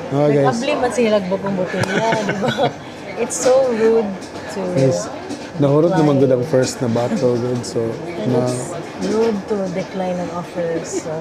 Oh, guys. Nag-abli man siya nagbukong botelya, di ba? It's so rude to... Yes. Nahurot naman good ang first na bottle, good. So, And it's rude to decline an offer, so...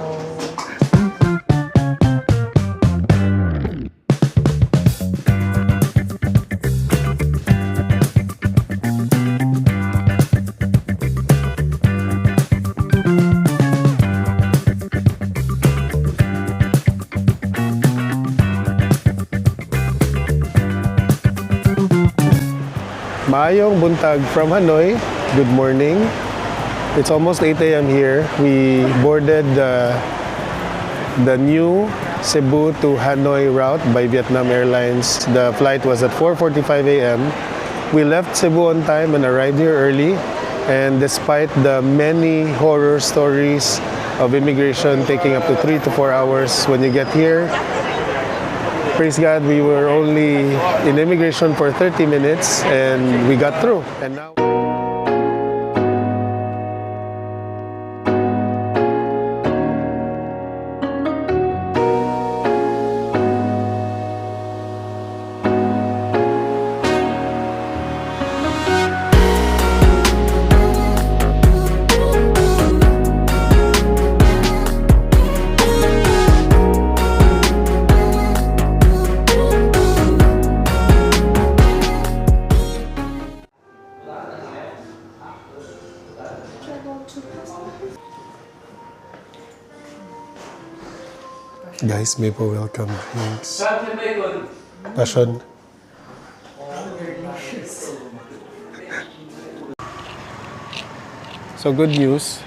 Maayong buntag from Hanoi. Good morning. It's almost 8 a.m. here. We boarded the new Cebu to Hanoi route by Vietnam Airlines. The flight was at 4:45 a.m. We left Cebu on time and arrived here early. And despite the many horror stories of immigration taking up to 3 to 4 hours when you get here, praise God, we were only in immigration for 30 minutes and we got through. And now guys, maple welcome drinks. Passion. So good news.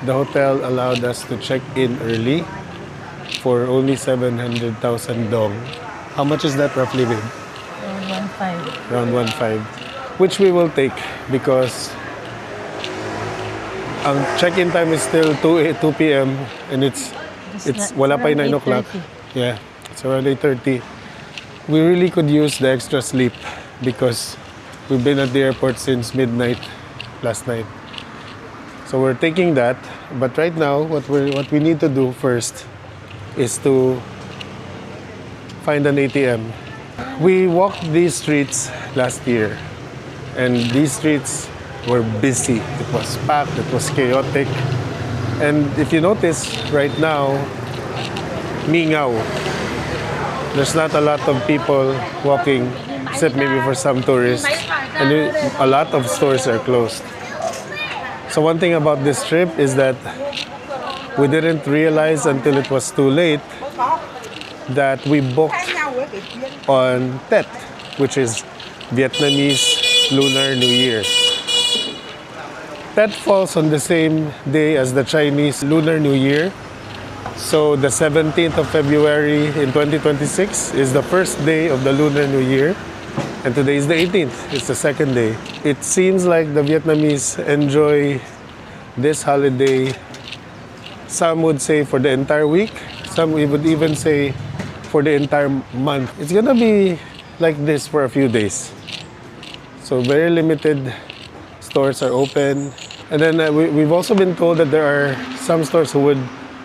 The hotel allowed us to check in early for only 700,000 dong. How much is that roughly, babe? Around 1.5. Around 1.5. Which we will take because ang check-in time is still 2 p.m. and it's wala pa 9 o'clock. Yeah, it's around 8:30. We really could use the extra sleep because we've been at the airport since midnight last night. So we're taking that, but right now what we need to do first is to find an ATM. We walked these streets last year and these streets were busy. It was packed, it was chaotic. And if you notice right now, mingaw. There's not a lot of people walking, except maybe for some tourists. And a lot of stores are closed. So one thing about this trip is that we didn't realize until it was too late that we booked on Tet, which is Vietnamese Lunar New Year. Tet falls on the same day as the Chinese Lunar New Year. So the 17th of February in 2026 is the first day of the Lunar New Year. And today is the 18th. It's the second day. It seems like the Vietnamese enjoy this holiday, some would say for the entire week. Some would even say for the entire month. It's gonna be like this for a few days. So very limited stores are open. And then we've also been told that there are some stores who would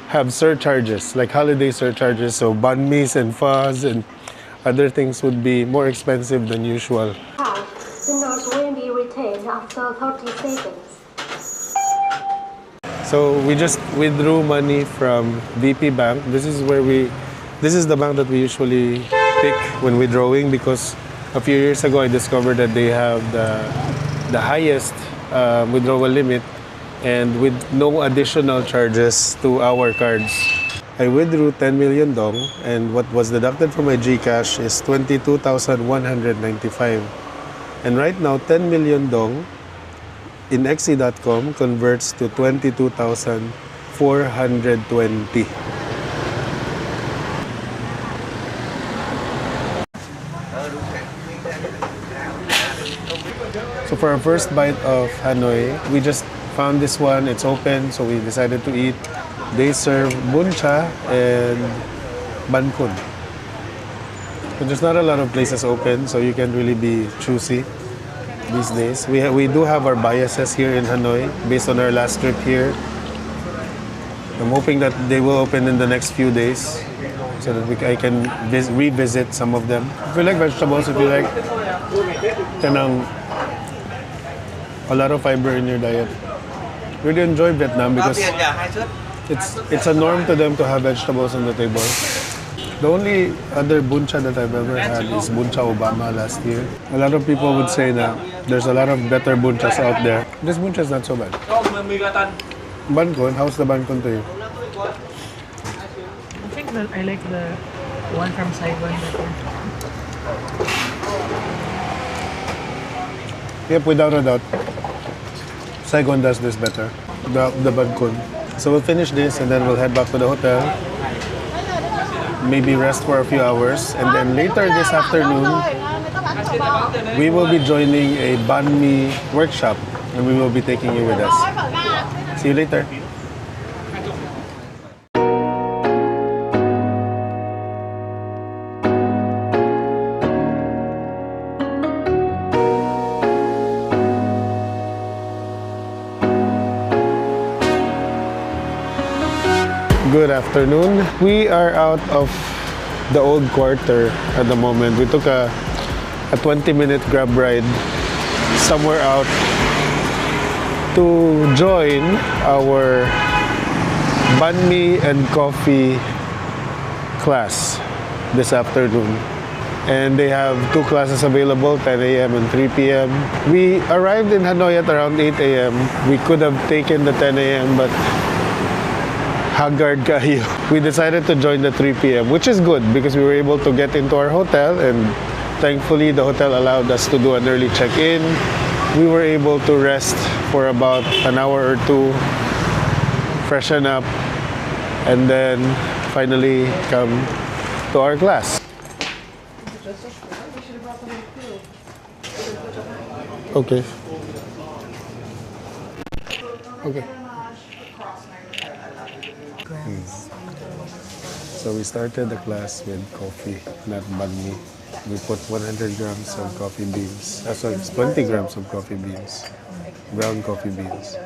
have surcharges, like holiday surcharges. So banh mis and pho's and other things would be more expensive than usual. The note will be retained after 30 seconds. So we just withdrew money from VP Bank. This is the bank that we usually pick when withdrawing because a few years ago I discovered that they have the highest withdrawal limit and with no additional charges to our cards. I withdrew 10 million dong and what was deducted from my GCash is 22,195. And right now 10 million dong in XE.com converts to 22,420. So for our first bite of Hanoi, we just found this one. It's open, so we decided to eat. They serve bun cha and ban kun. But there's not a lot of places open, so you can really be choosy these days. We do have our biases here in Hanoi based on our last trip here. I'm hoping that they will open in the next few days. so that I can revisit some of them. If you like vegetables, if you like kanang a lot of fiber in your diet, really enjoy Vietnam because it's a norm to them to have vegetables on the table. The only other buncha that I've ever had is buncha Obama last year. A lot of people would say that there's a lot of better bunchas out there. This buncha is not so bad. Bancon, how's the bancon to you? I think that I like the one from Saigon better. Yep, without a doubt. Saigon does this better, the bancon. So we'll finish this and then we'll head back to the hotel. Maybe rest for a few hours. And then later this afternoon, we will be joining a banh mi workshop and we will be taking you with us. See you later. Good afternoon. We are out of the old quarter at the moment. We took a 20-minute grab ride somewhere out to join our banh mi and coffee class this afternoon. And they have two classes available, 10 a.m. and 3 p.m. We arrived in Hanoi at around 8 a.m. We could have taken the 10 a.m. but haggard kayo. We decided to join the 3 p.m. which is good because we were able to get into our hotel and thankfully the hotel allowed us to do an early check-in. We were able to rest for about an hour or two, freshen up, and then finally come to our class. Okay. Okay. So we started the class with coffee, not banh mi. We put 100 grams of coffee beans. Sorry, 20 grams of coffee beans, brown coffee beans.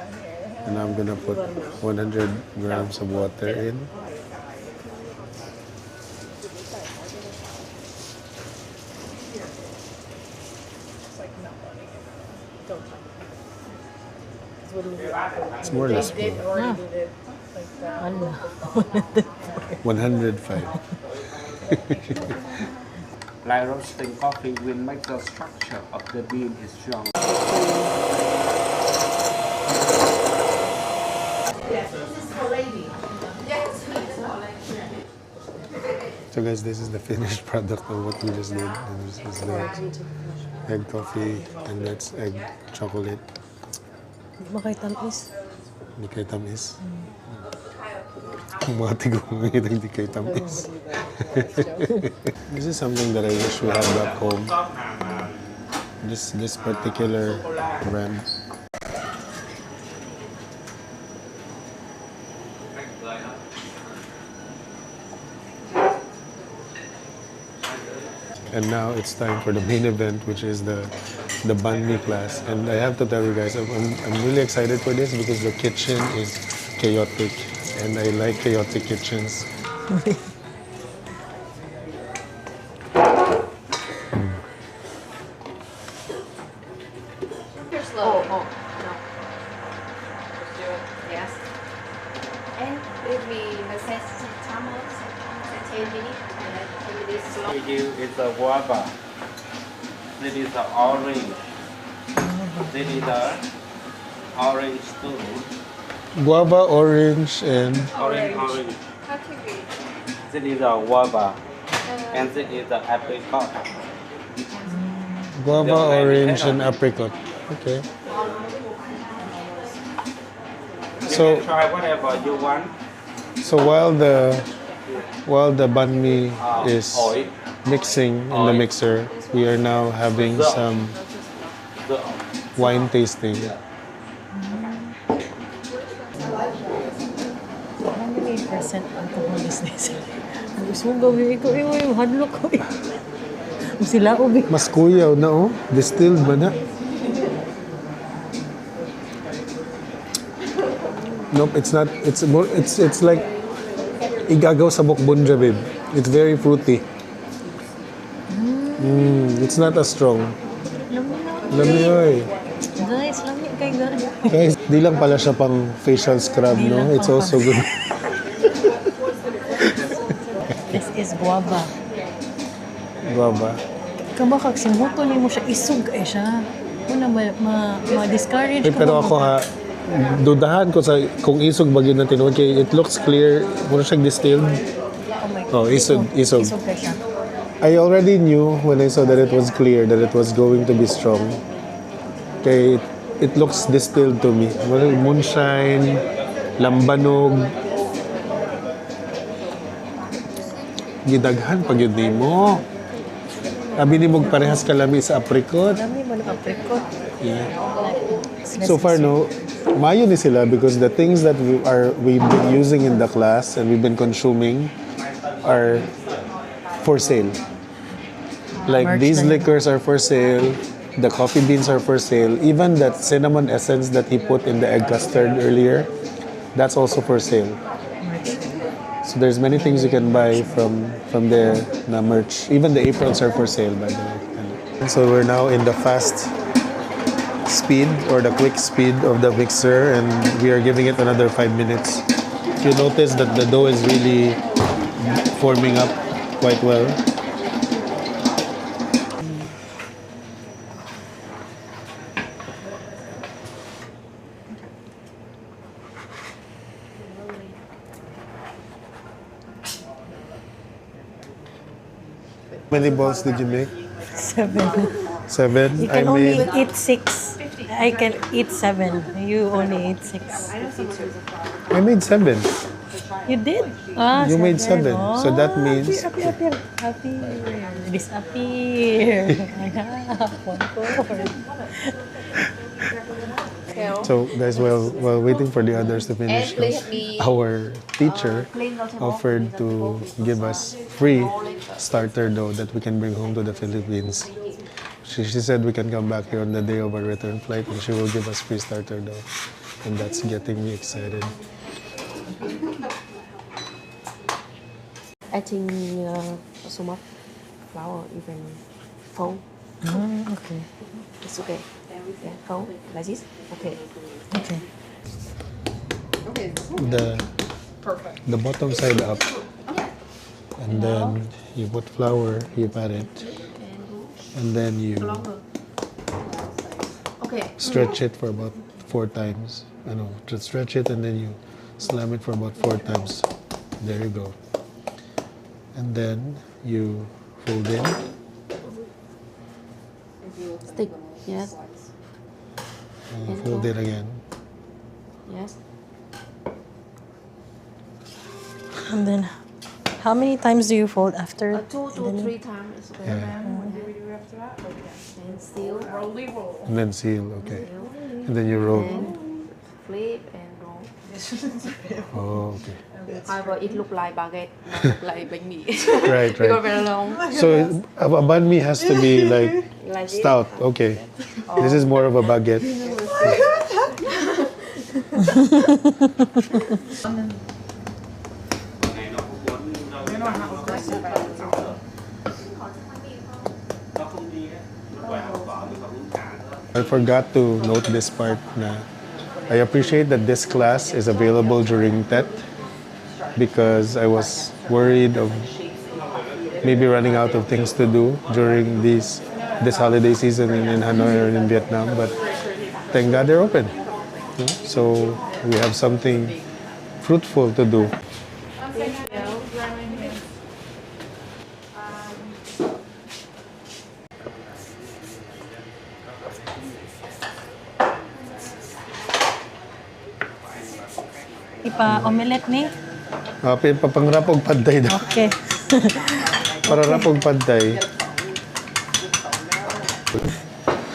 And I'm gonna put 100 grams of water in. It's more or less full. 105. Like roasting coffee will make the structure of the bean is strong. So guys, this is the finished product of what we just did. And this is the egg coffee and that's egg chocolate. Makay tamis. Hindi kayo tamis. Mga tigong hindi kayo tamis. This is something that I wish we had back home. This particular brand. And now it's time for the main event, which is the banh mi class. And I have to tell you guys, I'm really excited for this because the kitchen is chaotic, and I like chaotic kitchens. Oh, no. Yes. And if we set timer, set 10 minutes, and then 10 minutes slow. Here is the guava. This is the orange. This is the orange too. Guava, orange, and Orange. How to read? This is the guava. And this is the apricot. guava, orange, and apricot. Okay. So, You can try whatever you want. so while the banh mi is Oil. mixing in the mixer, we are now having some The wine tasting. How many percent alcohol is this? Gusto mong gawin ko, yung hadlock ko eh. Sila ubi. Mas kuyaw na oh. Distilled ba na? Nope, it's not. It's more. It's like igagaw sa bokbunja, babe. It's very fruity. It's not as strong. Lami oy. Guys, lami kay guys. Guys, di lang pala siya pang facial scrub, Di no? lang It's pang also good. This is guava. Guava. Kamakag simuto ni mo siya isug ay siya. Una ma-discourage Eh, pero ako ha, dudahan ko sa kung isog bagay na tinuod kay it looks clear. Muna siyang distilled. Oh my Oh, isog. Isog kay siya. I already knew when I saw that it was clear that it was going to be strong. Okay, it looks distilled to me. Well, moonshine, lambanog. Gidaghan pag yun mo. Sabi ni mong parehas kalami sa apricot. Dami mo ng apricot. Yeah. So far, no, mayo ni sila because the things that we've been using in the class and we've been consuming are for sale. Like Merch these na yun. liquors are for sale, the coffee beans are for sale, even that cinnamon essence that he put in the egg custard earlier, that's also for sale. So there's many things you can buy from there na merch. Even the aprons are for sale, by the way. And so we're now in the fast speed or the quick speed of the mixer, and we are giving it another 5 minutes. You notice that the dough is really forming up quite well. How many balls did you make? 7. 7. You I can only made eat 6. I can eat 7. You only eat 6. I made 7. You did? Ah, You made 7. So that means Appear. Disappear. so guys, while waiting for the others to finish, our teacher offered to give us free starter dough that we can bring home to the Philippines. She said we can come back here on the day of our return flight and she will give us free starter dough. And that's getting me excited. I think so much flour you can fold. Okay. It's okay. Yeah, fold like this. Okay. Okay. The bottom side up, and then you put flour, you pat it, and then you stretch it for about 4 times. I know, just stretch it and then you slam it for about 4 times. There you go. And then you fold in. Stick. Yes. And fold it again. Yes. And then, how many times do you fold after? 2 to 3 times. It's okay. Yeah. And still And then seal, okay. And then you roll. and flip and roll. Oh, okay. However, it look like baguette, not look like bánh mì. Right, Because right. very long. So a banh mi has to be like Like this. stout. Okay. This is more of a baguette. I forgot to note this part na I appreciate that this class is available during TET because I was worried of maybe running out of things to do during this holiday season in Hanoi or in Vietnam, but thank God they're open. So we have something fruitful to do. Ipa-omelette ni? Papangrapog pantay daw. Okay. Para rapog pantay.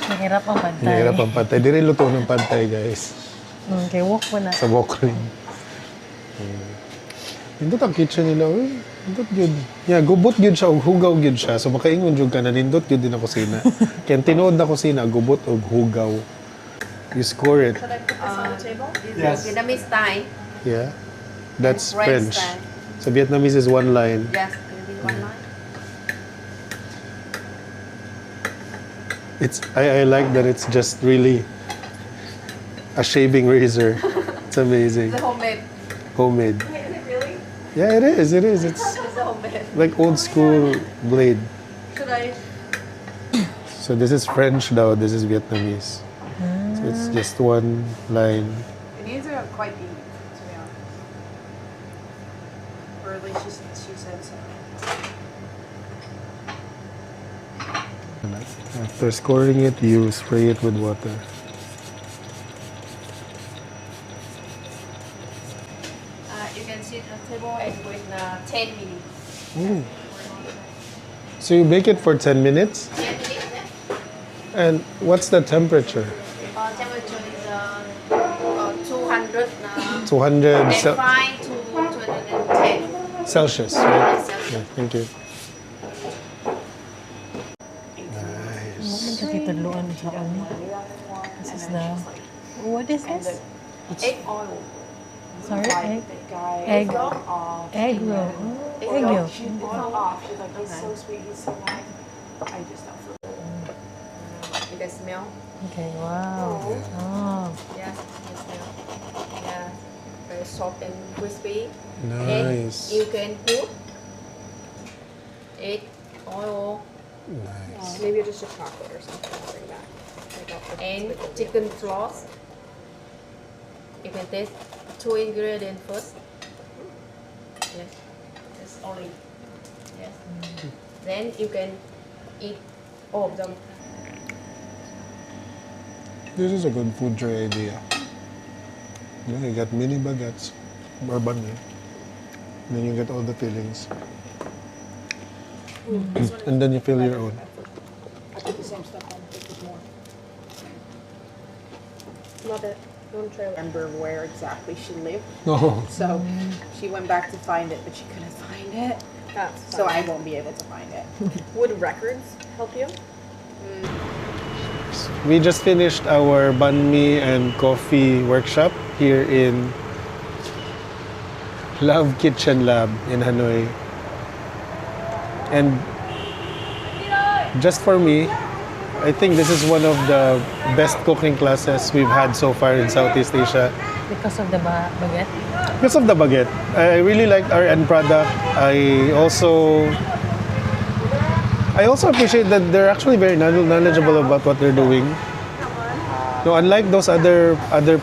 Mahirap ang pantay. Nahirap ang pantay. Di rin luto ng pantay, guys. Okay, walk mo na. Sa walk rin. Nindot ang kitchen nila. Nindot yun. Yeah, gubot yun siya o hugaw yun siya. So makaingon yun ka na nindot yun din ang kusina. Kaya tinuod na kusina, gubot o hugaw. You score it. Vietnamese style. Yeah. That's French French. style. So Vietnamese is one line. Yes. one line. I like that it's just really a shaving razor. It's amazing. The homemade. Homemade. Wait, is it really? Yeah, it is. It is. It's It's the homemade. like old school blade. Should I? So this is French now. This is Vietnamese. So it's just one line. It needs to quite deep, to be honest. Or at least she said so. After scoring it, you spray it with water. You can sit at the table and wait 10 minutes. Ooh. So you bake it for 10 minutes? 10 minutes. And what's the temperature? Temperature is 200 200 and 5 to 210. Celsius, right? Celsius. Yeah, thank you. Ano ka titudloan sa ano? This is the... What is this? Egg oil. Sorry, egg? The guy Egg. off. Egg roll. Oh, egg yolk. She bought off. She's like, he's so sweet, he's so nice. I just don't feel You can smell. Okay, wow. Oh. Yeah, you can smell. Yeah, very soft and crispy. Nice. And you can put egg, oil, Nice. Maybe just a chocolate or something. I'll bring back. and chicken floss. You can taste 2 ingredients first. Yes, it's only. Yes. Then you can eat all of them. This is a good food tray idea. Yeah, you got mini baguettes, or bun, eh? And then you get all the fillings. And then you fill your own. I put the same stuff on, but with more. Love it. Don't try it. Remember where exactly she lived. Oh, So she went back to find it, but she couldn't find it. That's So I won't be able to find it. Would records help you? we just finished our banh mi and coffee workshop here in Love Kitchen Lab in Hanoi. And just for me, I think this is one of the best cooking classes we've had so far in Southeast Asia. Because of the baguette? Because of the baguette. I really liked our end product. I also appreciate that they're actually very knowledgeable about what they're doing. No, unlike those other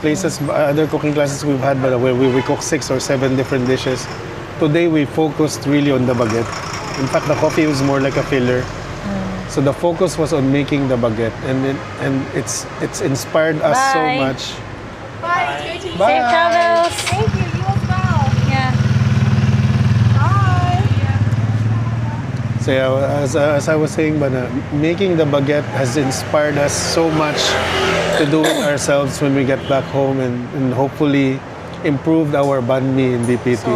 places, other cooking classes we've had, but where we cook 6 or 7 different dishes, today we focused really on the baguette. In fact, the coffee was more like a filler. So the focus was on making the baguette, and it's inspired us so Bye. much. Bye. It's great to Bye. Safe travels! Thank you. You as well. Yeah. Bye. So yeah, as I was saying, Bana, making the baguette has inspired us so much to do it ourselves when we get back home, and hopefully improved our banh mi in DPT. So,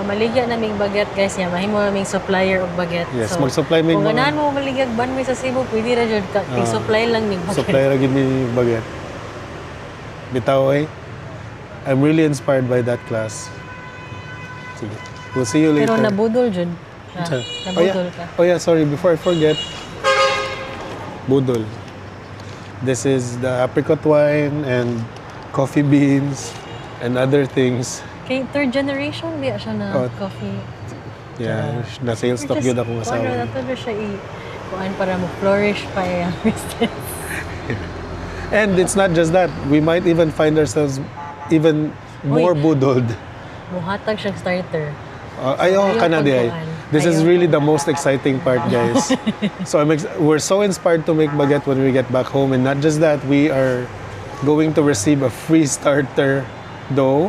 mamaligya naming baguette, guys. Yan, mahimo naming supplier of baguette. Yes, so, mag-supply may kung mga- ganahan mo mamaligya banh mi sa Cebu, pwede na dyan. Supply lang ng baguette. Supply lagi ni baguette. Bitaw eh. I'm really inspired by that class. Sige. We'll see you later. Pero nabudol dyan. Oh Nabudol yeah. ka. Oh yeah, sorry, before I forget. Budol. This is the apricot wine and coffee beans and other things. Kay third generation, di siya na Oh. coffee. Yeah, na-sales stock yun akong Kuan na asawa. to na siya kuan para mo-flourish pa yung business. And it's not just that. We might even find ourselves even more budoled. Muhatag siyang starter. Ayaw Ayaw ka na di ay. pagkuhan. This is Ayaw really the most exciting part, guys. So we're so inspired to make baguette when we get back home. And not just that, we are going to receive a free starter dough.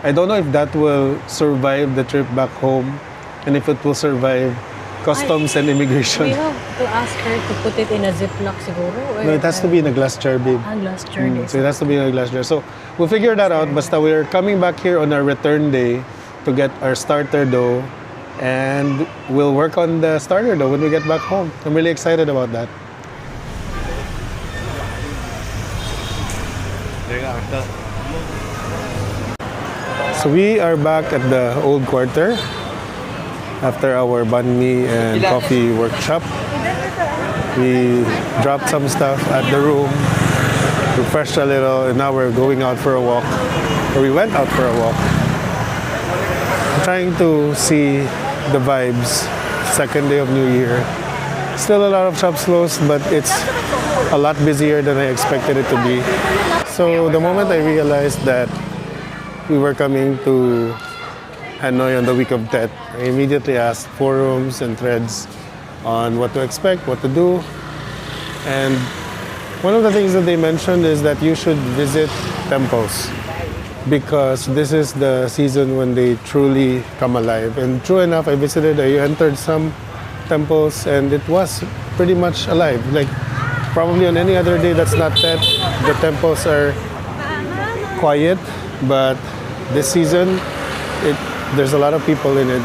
I don't know if that will survive the trip back home and if it will survive customs and We immigration. have to ask her to put it in a Ziploc siguro. Or, No, it has to be in a glass jar, babe. glass jar. So it has to be in a glass jar. So we'll figure that out. Basta we're coming back here on our return day to get our starter dough, and we'll work on the starter dough when we get back home. I'm really excited about that. So we are back at the old quarter. after our banh mi and coffee workshop. We dropped some stuff at the room, refreshed a little, and now we're going out for a walk. Or we went out for a walk. I'm trying to see the vibes. Second day of New Year. Still a lot of shops closed, but it's a lot busier than I expected it to be. So the moment I realized that we were coming to Hanoi on the week of Tet, I immediately asked forums and threads on what to expect, what to do. And one of the things that they mentioned is that you should visit temples because this is the season when they truly come alive. And true enough, I entered some temples and it was pretty much alive. Like probably on any other day that's not Tet, the temples are quiet, but this season, there's a lot of people in it.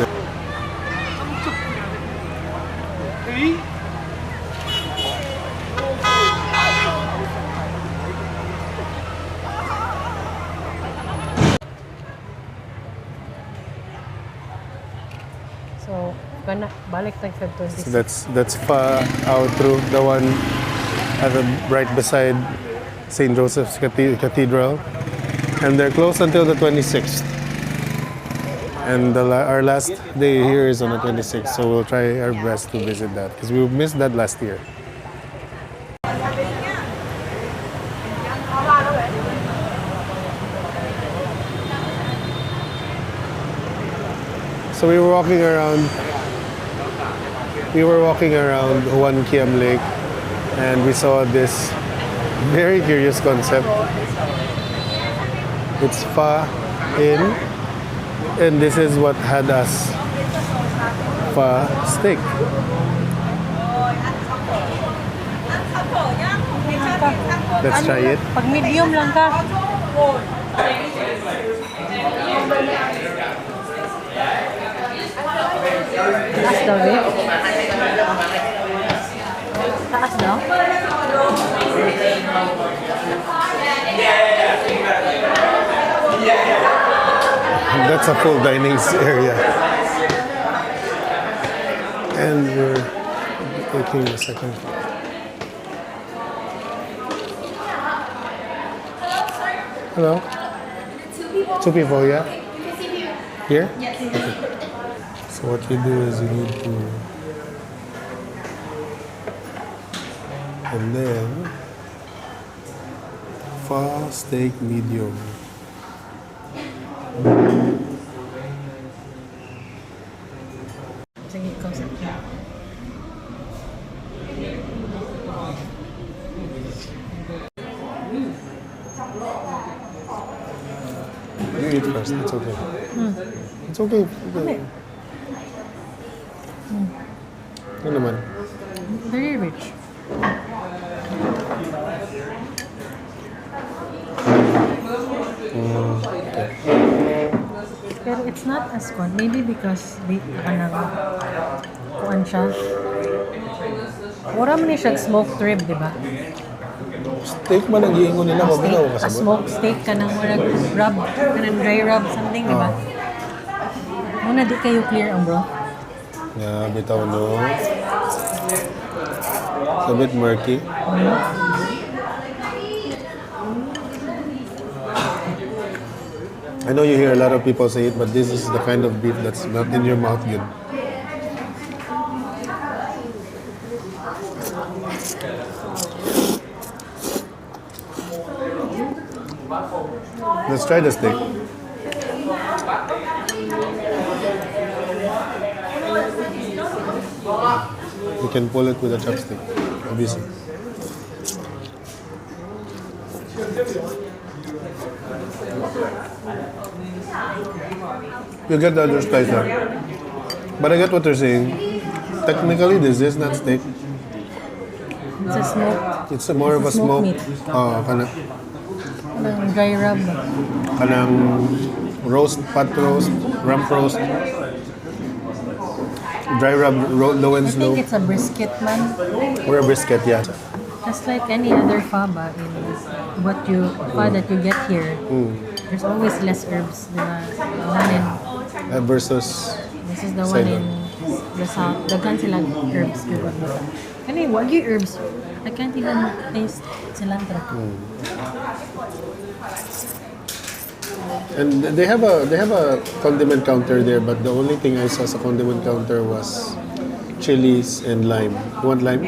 So, kana balik tag Feb 26. So that's far out through the one right beside St. Joseph's Cathedral, and they're closed until the 26th. And our last day here is on the 26th, so we'll try our best to visit that because we missed that last year. So we were walking around Juan Kiem Lake, and we saw this very curious concept. It's pho in, and this is what had us pho steak. Let's try it. Pag medium lang ka. Taas daw, eh. Taas daw? That's a full dining area. And we're taking a second. Hello? Two people, yeah? Here? Yes. Okay. So what you do is you need to, and then pho steak medium. Sige, concept na. You eat first, it's okay. It's okay. Ano naman? Very rich. Pero it's not as good. Maybe because di kuan siya. Mura man ni siya smoked rib, di ba? Steak man ang giingon nila, mabigaw A kasabot. smoked steak ka ng murag rub, ka ng dry rub, something, di ba? Muna di kayo clear ang broth. Yeah, bitaw no. It's a bit murky. I know you hear a lot of people say it, but this is the kind of beef that's not in your mouth good. Let's try the steak. You can pull it with a chopstick, obviously. You get the other spice there. But I get what you're saying. Technically, this is not steak. It's a smoked, It's more of a smoked smoke. meat. Kanang Dry rub. roast, pot roast, rump roast, dry rub, low and I slow. think it's a brisket, man. Or a brisket, yeah. Just like any other faba in pho that you get here, there's always less herbs. The one in, Versus this is the one Ceylon. in Basta daghan sila herbs. Ano yung wagyu herbs? I can't even taste cilantro. And they have a condiment counter there, but the only thing I saw sa condiment counter was chilies and lime. You want lime?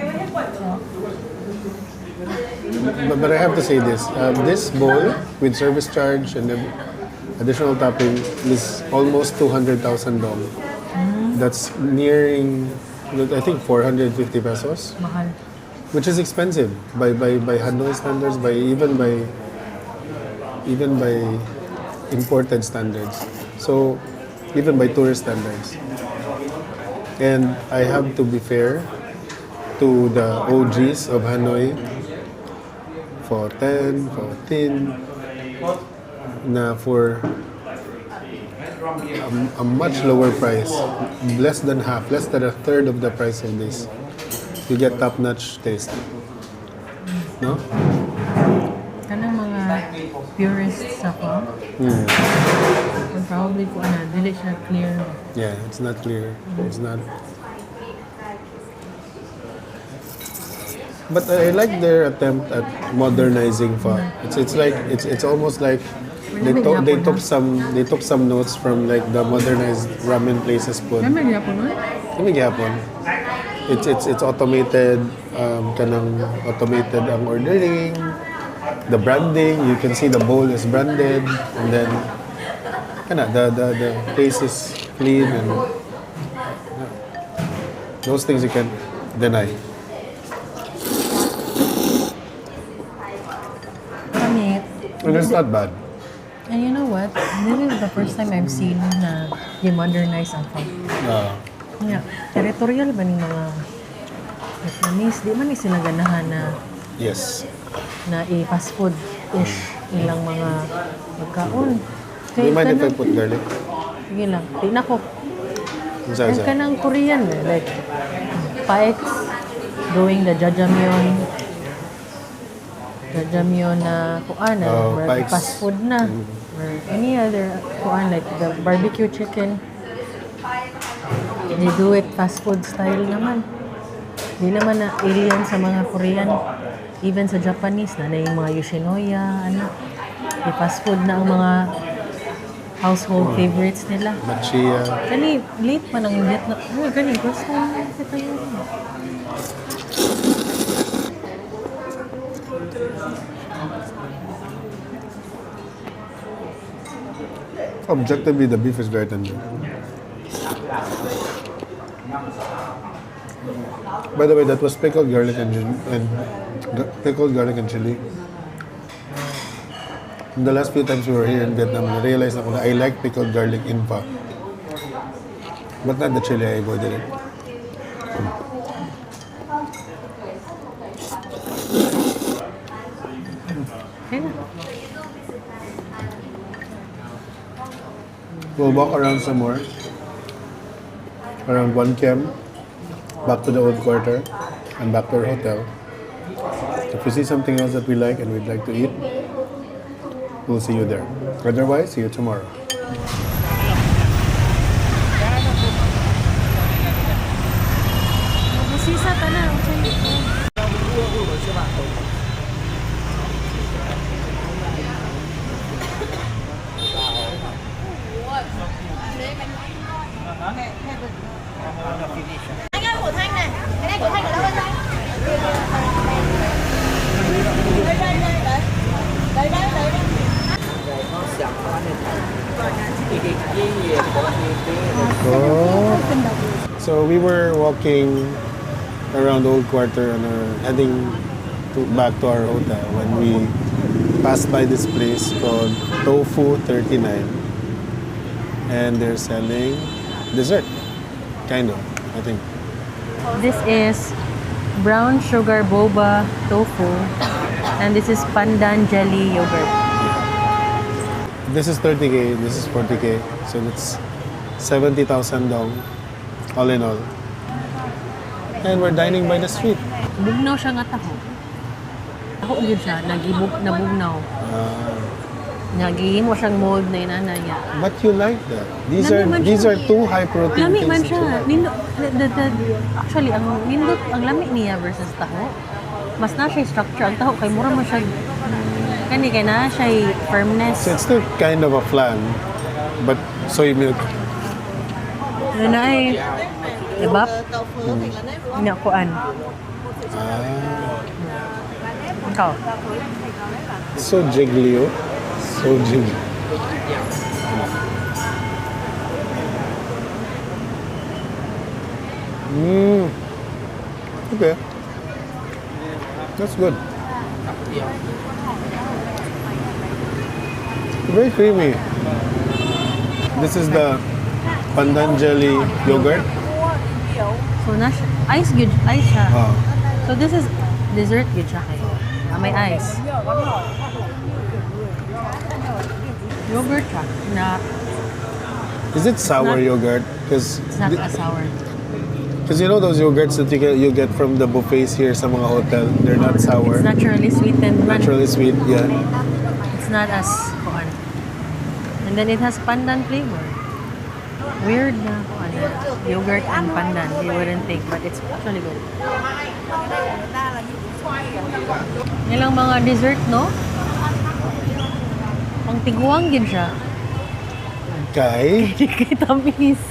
But I have to say this. This bowl with service charge and additional topping is almost 200,000 dong. That's nearing, I think, 450 pesos. Mahal. Which is expensive by Hanoi standards, even by imported standards. So even by tourist standards. And I have to be fair to the OGs of Hanoi, 410, 14, na for a much lower price, less than half, less than a third of the price of this, you get top-notch taste. No? Kanang mga purists ako, would probably ko dili siya clear. Yeah, it's not clear. It's not. But I like their attempt at modernizing pho. It's almost like they took some notes from like the modernized ramen places po. Naman niya po nun? Kami gyapon. It's automated, kanang automated ang ordering, the branding, you can see the bowl is branded, and then the place is clean, and those things you can deny. Kami, And it's not bad. and you know what? This is the first time I've seen na i-modernize ang pho. Yeah. Territorial ba ni mga Vietnamese? Di man ni sila ganahan Yes. na i-fast food-ish ilang mga pagkaon. Do you mind if I put garlic? Sige lang. Di na ko. Isa. Ang kanang Korean like paeks doing the jajangmyeon. Jajangmyeon na kuan paeks. fast food na. Or any other kuan like the barbecue chicken. They do it fast food style naman. Di naman na alien sa mga Korean. Even sa Japanese na yung mga yoshinoya, fast food na ang mga household favorites nila. Machiya. Kani, late pa nang Vietnam. Kani, first time kita yun. Objectively, the beef is very tender. By the way, that was pickled garlic and chili. The last few times we were here in Vietnam, I realized na I like pickled garlic in pho. But not the chili, I avoided it. Okay na. We'll walk around some more. Around 1 km, back to the old quarter, and back to our hotel. If we see something else that we like and we'd like to eat, we'll see you there. Otherwise, see you tomorrow. Masisa ka na. Anh ơi, của Thanh này. Cái này của Thanh ở đâu anh? So we were walking around Old Quarter and are heading back to our hotel when we passed by this place called Tofu 39, and they're selling dessert, kind of, I think. This is brown sugar boba tofu, and this is pandan jelly yogurt. This is 30K, this is 40K, so that's 70,000 dong, all in all. And we're dining by the street. Bugnaw siya nga taho. Taho yun siya, nabugnaw. Nagihimo siyang mold na inanay niya. But you like that. Lami man These siya. are two high protein Lami man things. siya. Actually, ang nindot, ang lami niya versus taho, mas na siya structure. Ang taho, kay mura man siya, kay na siya firmness. So it's still kind of a flan, but soy milk. Ano na ay, ibap? Inakuan. Ikaw? So jiggly, oh. So jiggly. Okay. That's good. Very creamy. This is the pandan jelly yogurt. So, na siya, ice siya. Ah. So, this is dessert good siya kayo. May ice. Yogurt siya. Na, Is it sour yogurt? Because it's not as sour. you know those yogurts that you get from the buffets here sa mga hotel, they're not sour. It's naturally sweetened man. Naturally sweet, yeah. It's not as kuan. And then it has pandan flavor. Weird na kuan. Yogurt and pandan. You wouldn't think, but it's actually good. Nilang mga dessert, no? Pang tiguang gid siya. Okay. Kay tamis.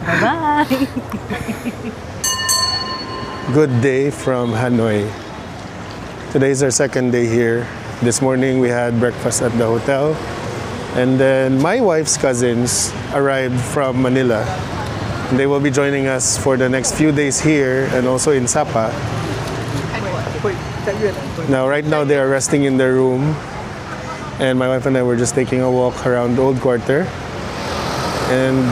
Bye-bye. Good day from Hanoi. Today's our second day here. This morning we had breakfast at the hotel. And then my wife's cousins arrived from Manila. They will be joining us for the next few days here and also in Sapa. Now, right now they are resting in their room. And my wife and I were just taking a walk around the old quarter. And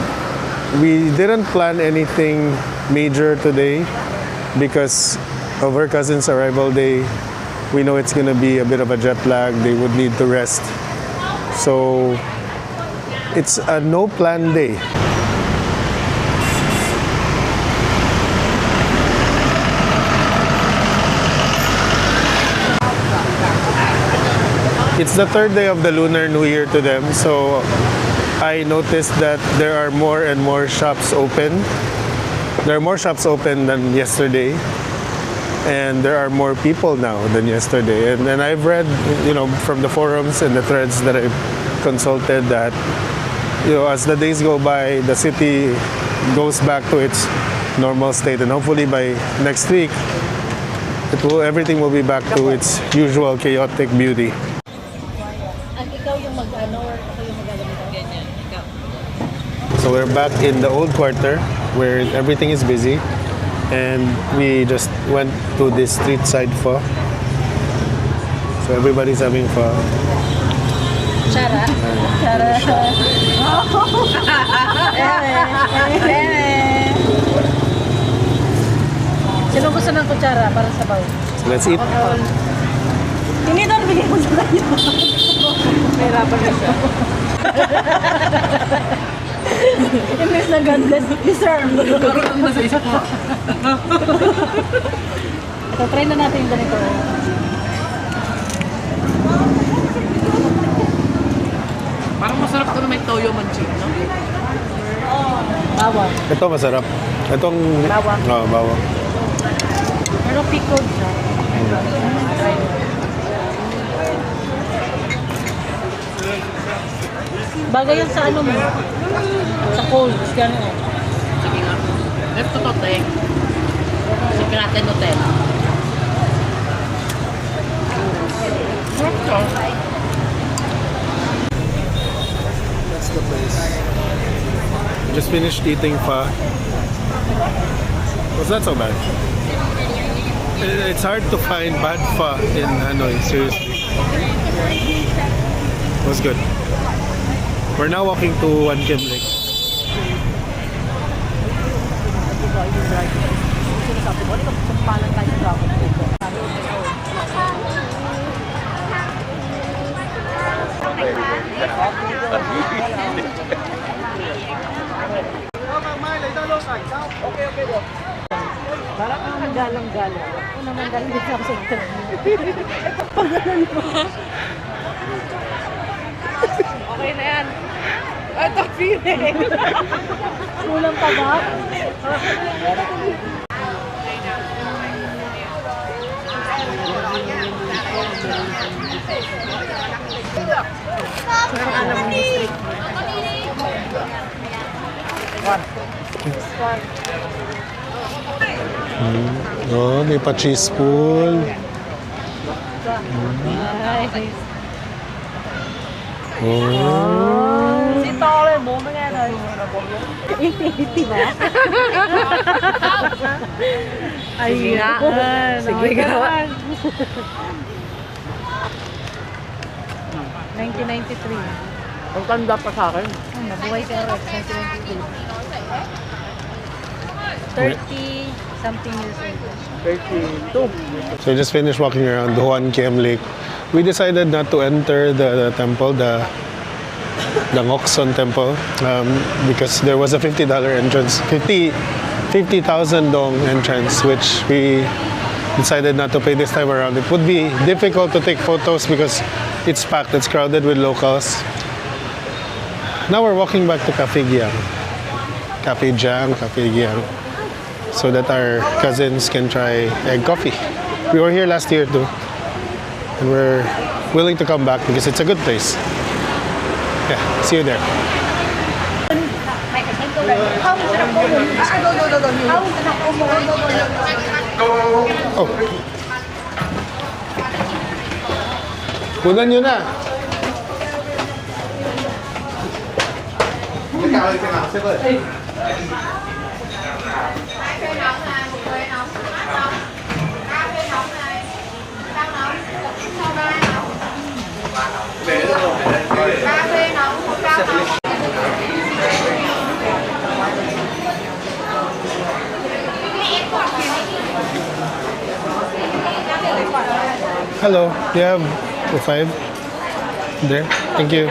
we didn't plan anything major today because of her cousin's arrival day. We know it's gonna be a bit of a jet lag. They would need to rest. So it's a no plan day. It's the third day of the Lunar New Year to them, so I noticed that there are more and more shops open. There are more shops open than yesterday, and there are more people now than yesterday. And I've read, from the forums and the threads that I've consulted that, as the days go by, the city goes back to its normal state, and hopefully by next week, everything will be back to its usual chaotic beauty. So we're back in the old quarter where everything is busy, and we just went to this street side pho. So everybody's having pho. Chara. Sino gusto ng kutsara para sa baw? So let's eat. Hindi daw bigyan mo sa kanya. Mahirapan na siya. Imbes na God bless, deserve. Karoon mo sa isa ko. Ito, try na natin yung ganito. Parang masarap ko na may toyo manchig, no? Bawang. Ito masarap. Itong... Bawang. Oo, bawang. Pero pickled siya. Bagay yan sa ano mo. Sa cold. Gano'n. Sige nga. Let's to take. Sige natin hotel. That's the place. Just finished eating pho. Was not so bad. It's hard to find bad pho in Hanoi, seriously. It was good. We're now walking to One Kim Lake. Parang ang galang-galang. Ako naman galing din sa interview. Pag ganun mo. Okay na yan. Ito, feeling. Kulang pa ba? Parang alam mo district. Oh, may pa cheese pool. Oh. Si Tore, mo mga na. Iti ba? Ayan. Sige ka. 1993. Ang tanda pa sa akin. Nabuhay ka Rex, 1993. 30 something years old. 32. So we just finished walking around the Juan Kiem Lake. We decided not to enter the temple, the Ngokson temple, because there was a $50 entrance, 50,000 dong entrance, which we decided not to pay this time around. It would be difficult to take photos because it's packed, it's crowded with locals. Now we're walking back to Cafe Giang, so that our cousins can try egg coffee. We were here last year too, and we're willing to come back because it's a good place. Yeah, see you there. Oh. Kunan nyo na. Hello, do you have the 5? There, thank you.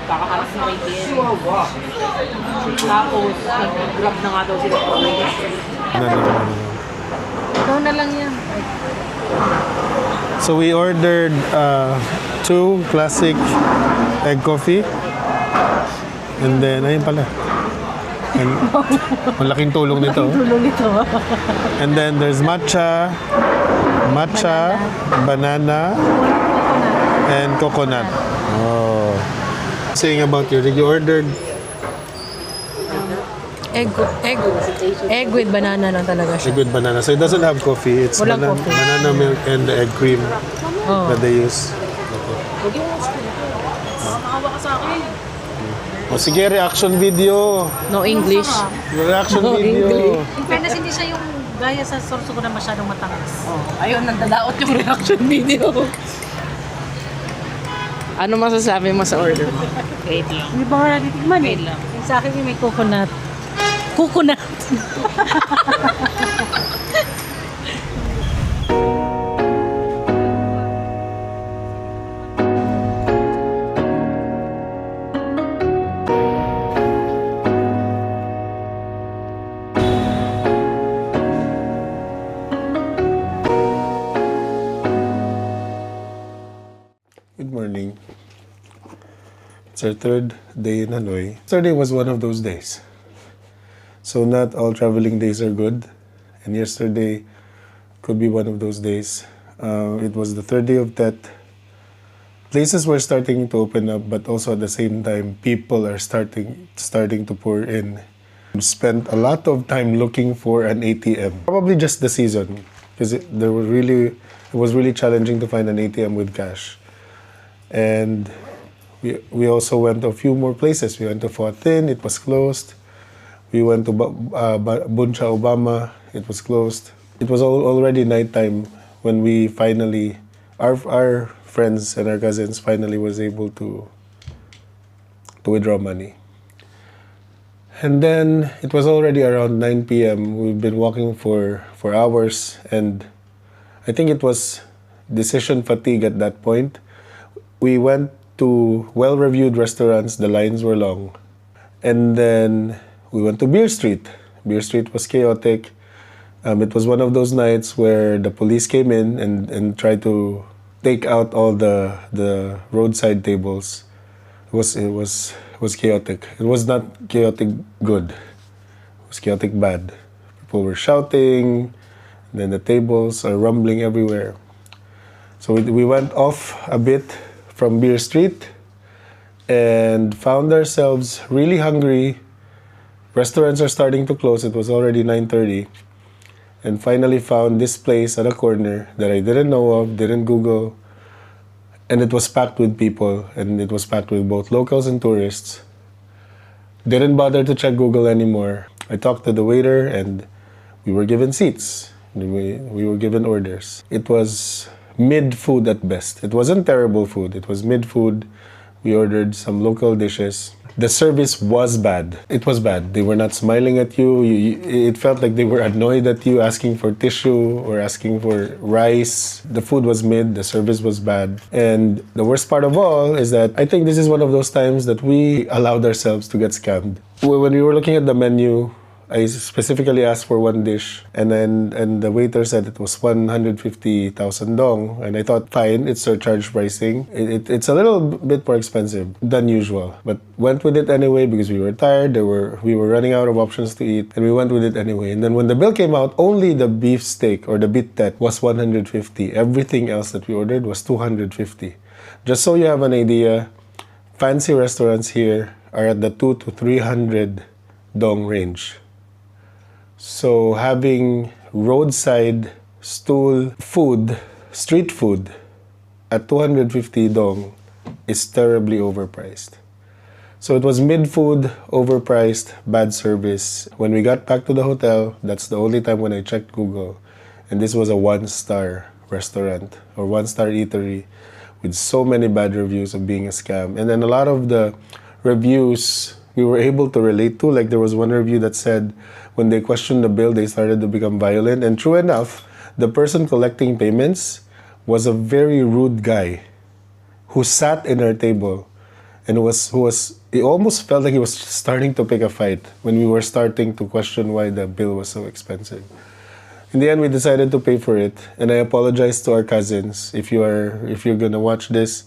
Kakaharap na kay Ken. Tapos, nag-grab na nga daw sila. No. Ikaw na lang yan. So we ordered 2 classic egg coffee. And then, ayun pala. And, malaking tulong nito. Tulong ito. And then there's matcha, banana, and coconut. Oh. Saying about you ordered Egg with banana lang talaga siya. egg with banana. So it doesn't have coffee. It's Walang coffee. banana milk and the egg cream that they use. Makawa ka sa akin. O sige, reaction video. No English. Reaction No video. English. In fairness, hindi siya yung gaya sa sorso ko na masyadong matamis. Ayun, nandadaot yung reaction video. Ano masasabi mo sa order mo? Wait lang. Hindi ba nga natitigman eh? lang. Yung sa akin yung may coconut. Coconut! Good morning. It's our 3rd day in Hanoi. Yesterday was one of those days. So not all traveling days are good. And yesterday could be one of those days. It was the 3rd day of Tet. Places were starting to open up, but also at the same time, people are starting to pour in. Spent a lot of time looking for an ATM. Probably just the season, because it was really challenging to find an ATM with cash. And we also went to a few more places. We went to Pho Tin, it was closed. We went to Buncha Obama, it was closed. It was already nighttime when we finally, our friends and our cousins finally was able to withdraw money. And then it was already around 9 p.m. We've been walking for hours, and I think it was decision fatigue at that point. We went to well-reviewed restaurants, the lines were long. And then we went to Beer Street. Beer Street was chaotic. It was one of those nights where the police came in and tried to take out all the roadside tables. It was chaotic. It was not chaotic good. It was chaotic bad. People were shouting, then the tables are rumbling everywhere. So we went off a bit from Beer Street and found ourselves really hungry. Restaurants are starting to close. It was already 9:30. And finally found this place at a corner that I didn't know of, didn't Google. And it was packed with people, and it was packed with both locals and tourists. Didn't bother to check Google anymore. I talked to the waiter, and we were given seats. We were given orders. It was mid-food at best. It wasn't terrible food. It was mid-food. We ordered some local dishes. The service was bad. It was bad. They were not smiling at you. It felt like they were annoyed at you, asking for tissue or asking for rice. The food was mid. The service was bad. And the worst part of all is that I think this is one of those times that we allowed ourselves to get scammed. When we were looking at the menu, I specifically asked for one dish, and the waiter said it was 150,000 dong, and I thought, fine, it's surcharge pricing. It's a little bit more expensive than usual, but went with it anyway because we were tired. We were running out of options to eat, and we went with it anyway. And then when the bill came out, only the beef steak or the bitet was 150. Everything else that we ordered was 250. Just so you have an idea, fancy restaurants here are at the 200 to 300 dong range. So having roadside stool food, street food, at 250 dong is terribly overpriced. So it was mid-food, overpriced, bad service. When we got back to the hotel, that's the only time when I checked Google. And this was a one-star restaurant or one-star eatery with so many bad reviews of being a scam. And then a lot of the reviews we were able to relate to. Like there was one review that said when they questioned the bill, they started to become violent. And true enough, the person collecting payments was a very rude guy who sat in our table and it almost felt like he was starting to pick a fight when we were starting to question why the bill was so expensive. In the end, we decided to pay for it, and I apologize to our cousins. If you're gonna watch this,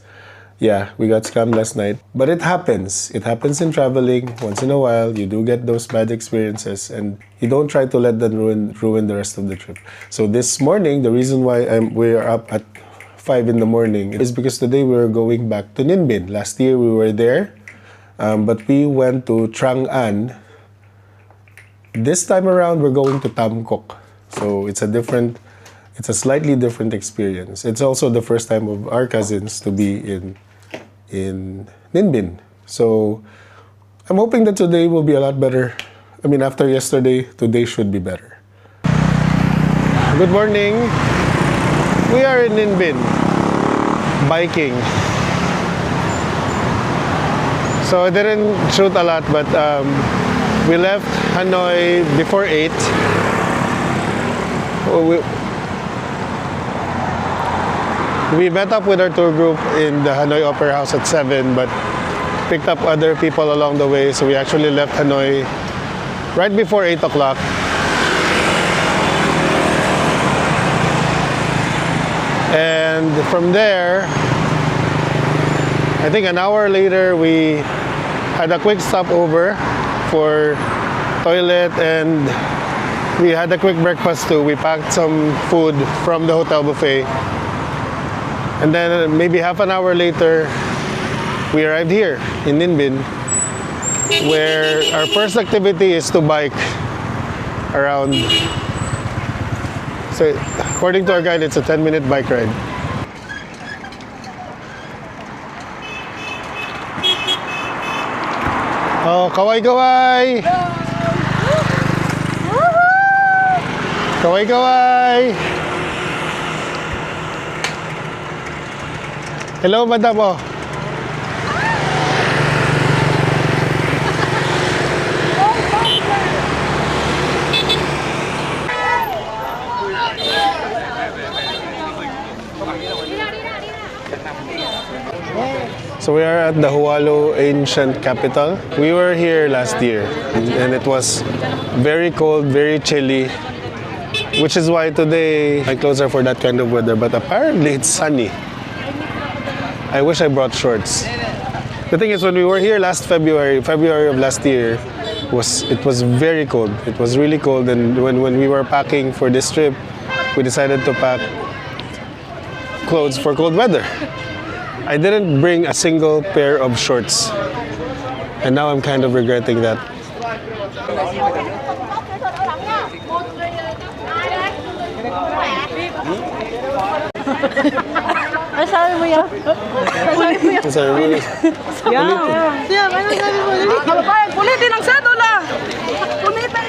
yeah, we got scammed last night. But it happens. It happens in traveling. Once in a while, you do get those bad experiences, and you don't try to let them ruin the rest of the trip. So this morning, the reason why we're up at 5 in the morning is because today we're going back to Ninh Bình. Last year we were there, but we went to Trang An. This time around, we're going to Tam Kok. So it's a slightly different experience. It's also the first time of our cousins to be in Ninh Bình. So I'm hoping that today will be a lot better. I mean, after yesterday, today should be better. Good morning. We are in Ninh Bình, biking. So I didn't shoot a lot, but we left Hanoi before 8. We met up with our tour group in the Hanoi Opera House at 7, but picked up other people along the way, so we actually left Hanoi right before 8 o'clock. And from there, I think an hour later, we had a quick stopover for toilet, and we had a quick breakfast too. We packed some food from the hotel buffet. And then maybe half an hour later, we arrived here in Ninh Bình, where our first activity is to bike around. So according to our guide, it's a 10-minute bike ride. Oh, kawai-kawai! Kawai-kawai! Hello, madam. Oh. So we are at the Hualo ancient capital. We were here last year, and it was very cold, very chilly. which is why today my clothes are for that kind of weather. But apparently it's sunny. I wish I brought shorts. The thing is, when we were here last February of last year, it was very cold. It was really cold, and when we were packing for this trip, we decided to pack clothes for cold weather. I didn't bring a single pair of shorts, and now I'm kind of regretting that. Ay, sabi mo yan? Sorry. Yeah, ano sabi mo? Kababayan, pulitin ang sedula! Pulitin!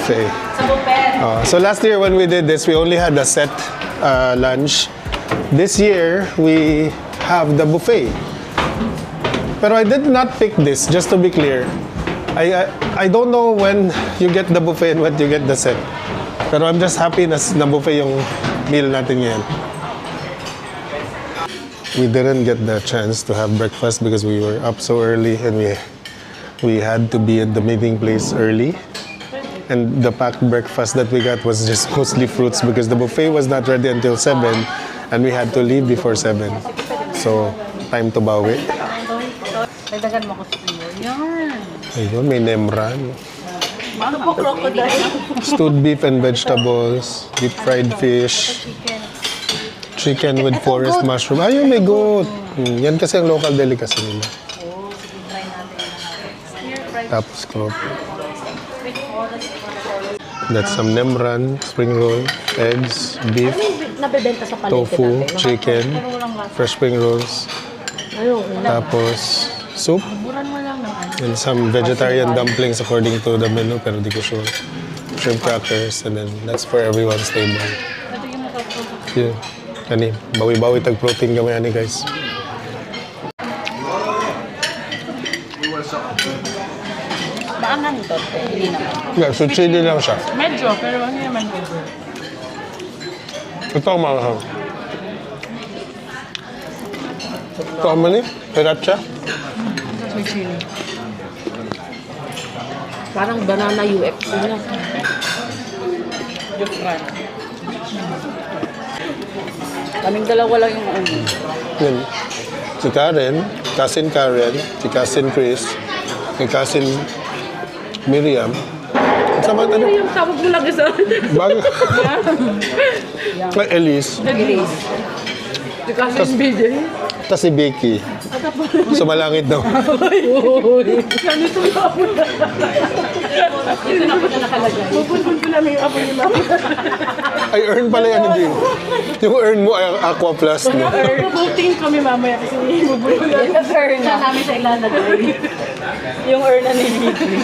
Buffet. So last year when we did this, we only had a set lunch. This year, we have the buffet. Pero I did not pick this, just to be clear. I don't know when you get the buffet and when you get the set. Pero I'm just happy na buffet yung meal natin ngayon. We didn't get the chance to have breakfast because we were up so early and we had to be at the meeting place early. And the packed breakfast that we got was just mostly fruits because the buffet was not ready until 7 and we had to leave before 7. So, time to bawi. Dagdagan mo ko sa iyo. Yan. Ayun, may nemran. Ano po crocodile? Stewed beef and vegetables, deep fried fish, chicken with forest mushroom. Ayun, may goat. Yan kasi ang local delicacy nila. Tapos crop. That's some nemran, spring roll, eggs, beef, tofu, chicken, fresh spring rolls, tapos soup, and some vegetarian dumplings according to the menu, pero di ko sure. Shrimp crackers, and then that's for everyone's table. Yeah. Ani, bawi-bawi tag-protein kami, ani guys. Maangan ito. Hindi naman. Yeah, so chili lang siya. Medyo, pero hindi naman. Ito ang mahal. Ito ang mali? Sriracha? May chili. Parang banana UX nila. Kaming dalawa lang yung ano. Yan. Si Karen, cousin Karen, si cousin Chris, si cousin Miriam. Sama ano? Yung tawag mo lang isa. Bago. Kay Elise. Si cousin BJ. Tapos si Becky. Sumalangit daw. Ganito yung apo na. Ito na po na nakalagay. Pupunpun ko namin yung apo ni Mama. Ay, earn pala yan din. Yung earn mo ay Aqua Plus, no? Voting kami mamaya kasi bubulong na. Yung earn na namin sa ilalagay. Yung earn na ni Vicky.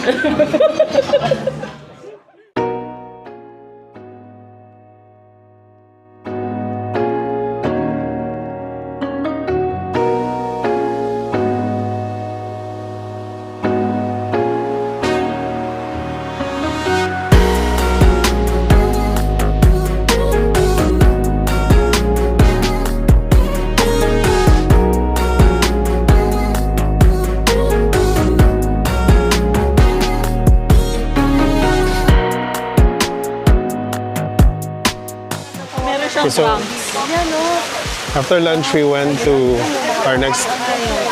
So, after lunch, we went to our next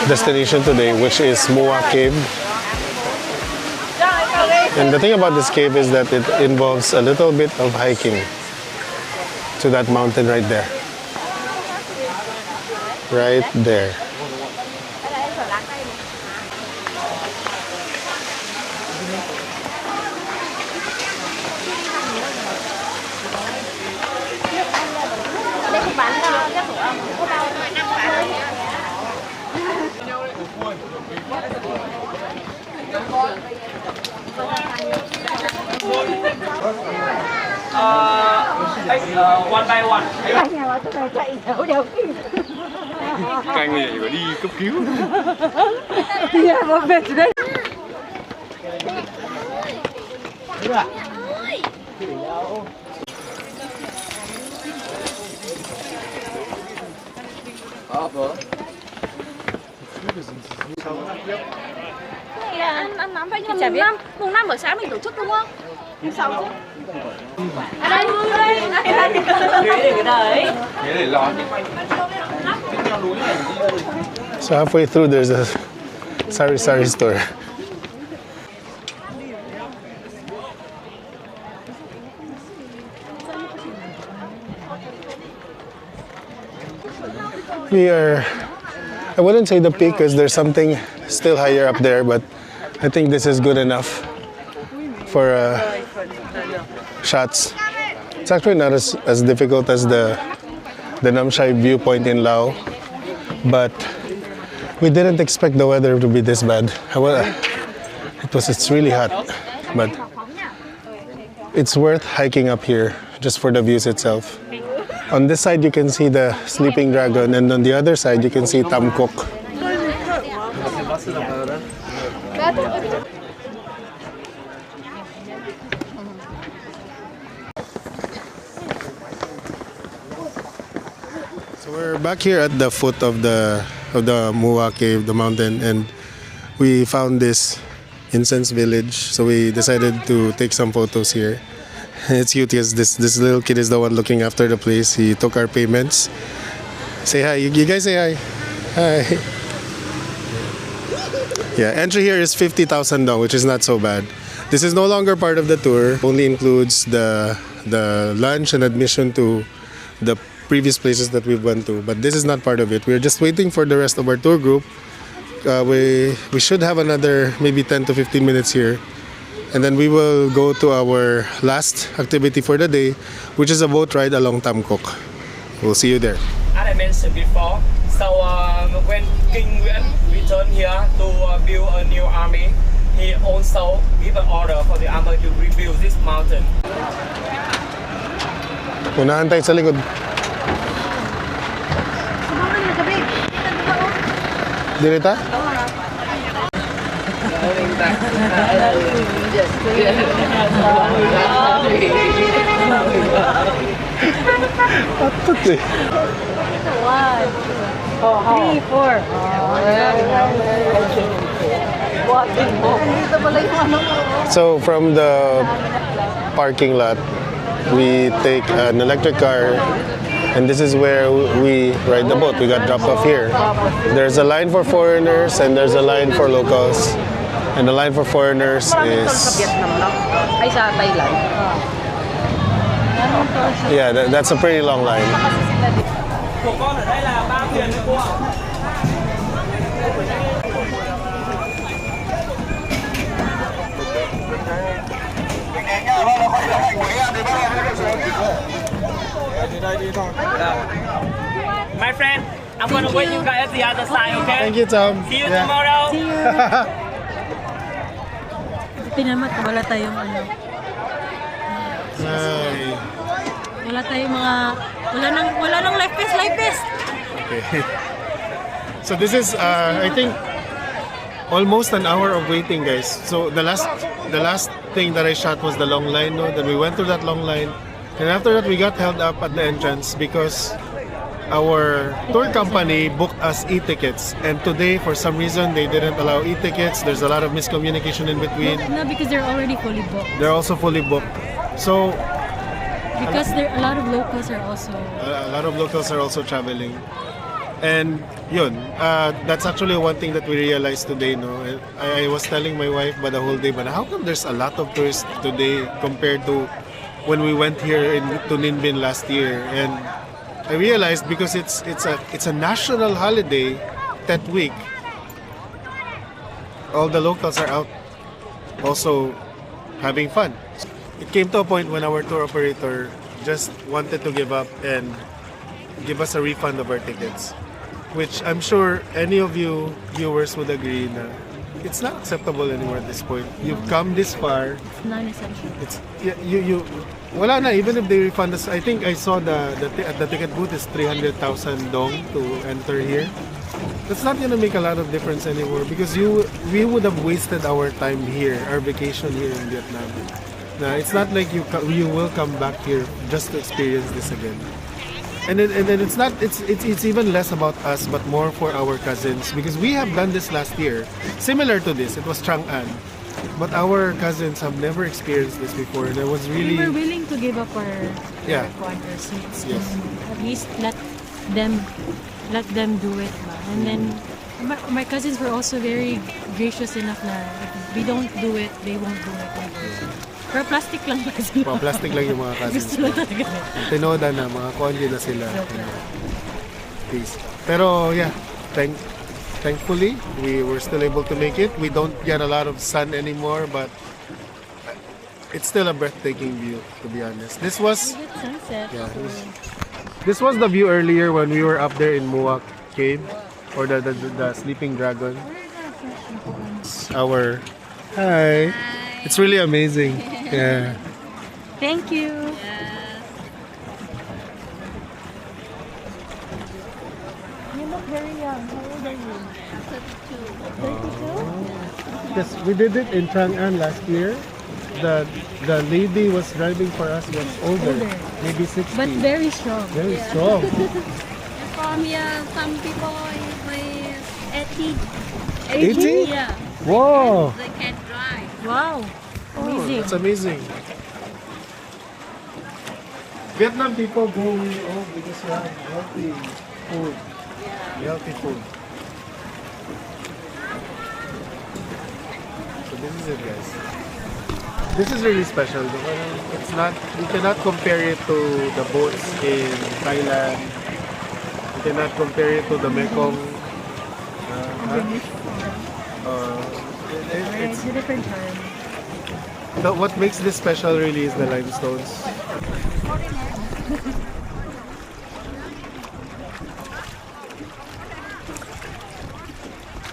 destination today, which is Mua Cave. And the thing about this cave is that it involves a little bit of hiking to that mountain right there. Right there. One by one. Canh này phải đi cấp cứu. Anh nắm bao nhiêu mùng năm buổi sáng mình tổ chức đúng không? Mùng 6 chứ. À đây. Thế để lo. So halfway through, there's a sari store. We are, I wouldn't say the peak because there's something still higher up there, but I think this is good enough for shots. It's actually not as difficult as the Namshai viewpoint in Laos, but we didn't expect the weather to be this bad. It's really hot, but it's worth hiking up here just for the views itself. On this side you can see the sleeping dragon, and on the other side you can see Tam Kok. So we're back here at the foot of the Muwa cave, the mountain, and we found this incense village. So we decided to take some photos here. It's cute because this little kid is the one looking after the place. He took our payments. Say hi. You guys say hi. Hi. Yeah, entry here is 50,000 dong, which is not so bad. This is no longer part of the tour. Only includes the lunch and admission to the previous places that we've went to. But this is not part of it. We're just waiting for the rest of our tour group. We should have another maybe 10 to 15 minutes here. And then we will go to our last activity for the day, which is a boat ride along Tam Kok. We'll see you there. As I mentioned before, so when King Nguyen returned here to build a new army, he also gave an order for the army to rebuild this mountain. Unahan tayo sa likod. Dirita? Atot eh. 3, 4. So from the parking lot, we take an electric car, and this is where we ride the boat. We got dropped off here. There's a line for foreigners and there's a line for locals. And the line for foreigners is... Yeah, that's a pretty long line. My friend, I'm gonna wait you guys at the other side, okay? Thank you, Tom. See you tomorrow. Pinamat, wala tayong ano. Ay. Wala tayong mga, wala nang life vest. Okay. So this is, I think, almost an hour of waiting, guys. So the last thing that I shot was the long line. No? Then we went through that long line, and after that we got held up at the entrance because our tour company booked us e-tickets, and today for some reason they didn't allow e-tickets. There's a lot of miscommunication in between. No, because they're already fully booked. They're also fully booked. So because a lot of locals are also traveling. And yun, that's actually one thing that we realized today. No, I was telling my wife but the whole day, but how come there's a lot of tourists today compared to when we went here to Ninh Binh last year? And I realized because it's a national holiday that week. All the locals are out also having fun. It came to a point when our tour operator just wanted to give up and give us a refund of our tickets, which I'm sure any of you viewers would agree na it's not acceptable anymore at this point. You've come this far. It's non-essential. It's you wala na, even if they refund us. I think I saw at the ticket booth is 300,000 dong to enter here. That's not gonna make a lot of difference anymore because we would have wasted our time here, our vacation here in Vietnam. Now, it's not like you will come back here just to experience this again. And then it's even less about us but more for our cousins because we have done this last year. Similar to this, it was Chang'an. But our cousins have never experienced this before and it was really... We were willing to give up our quad seats. Yes. At least let them do it. And then my cousins were also very gracious enough na if we don't do it, they won't do it. Pero plastic lang kasi. Plastic lang yung mga cousins. Tinoda na, mga konji na sila. Peace. Pero yeah, thankfully, we were still able to make it. We don't get a lot of sun anymore, but it's still a breathtaking view, to be honest. This was... sunset. Yeah, this was the view earlier when we were up there in Muak Cave, or the Sleeping Dragon. Hi. It's really amazing. Yeah. Thank you. You look very young. How old are you? 32. Yes, we did it in Chang'an last year. The lady was driving for us was older. Maybe 60. But very strong. Very strong. From here, some people is 80. 80? Yeah. Whoa! They can drive. Wow. Oh, that's amazing. Vietnam people go because you have healthy food. Healthy food. So this is it, guys. This is really special. It's not. You cannot compare it to the boats in Thailand. You cannot compare it to the Mekong. It's a different time. What makes this special really is the limestones.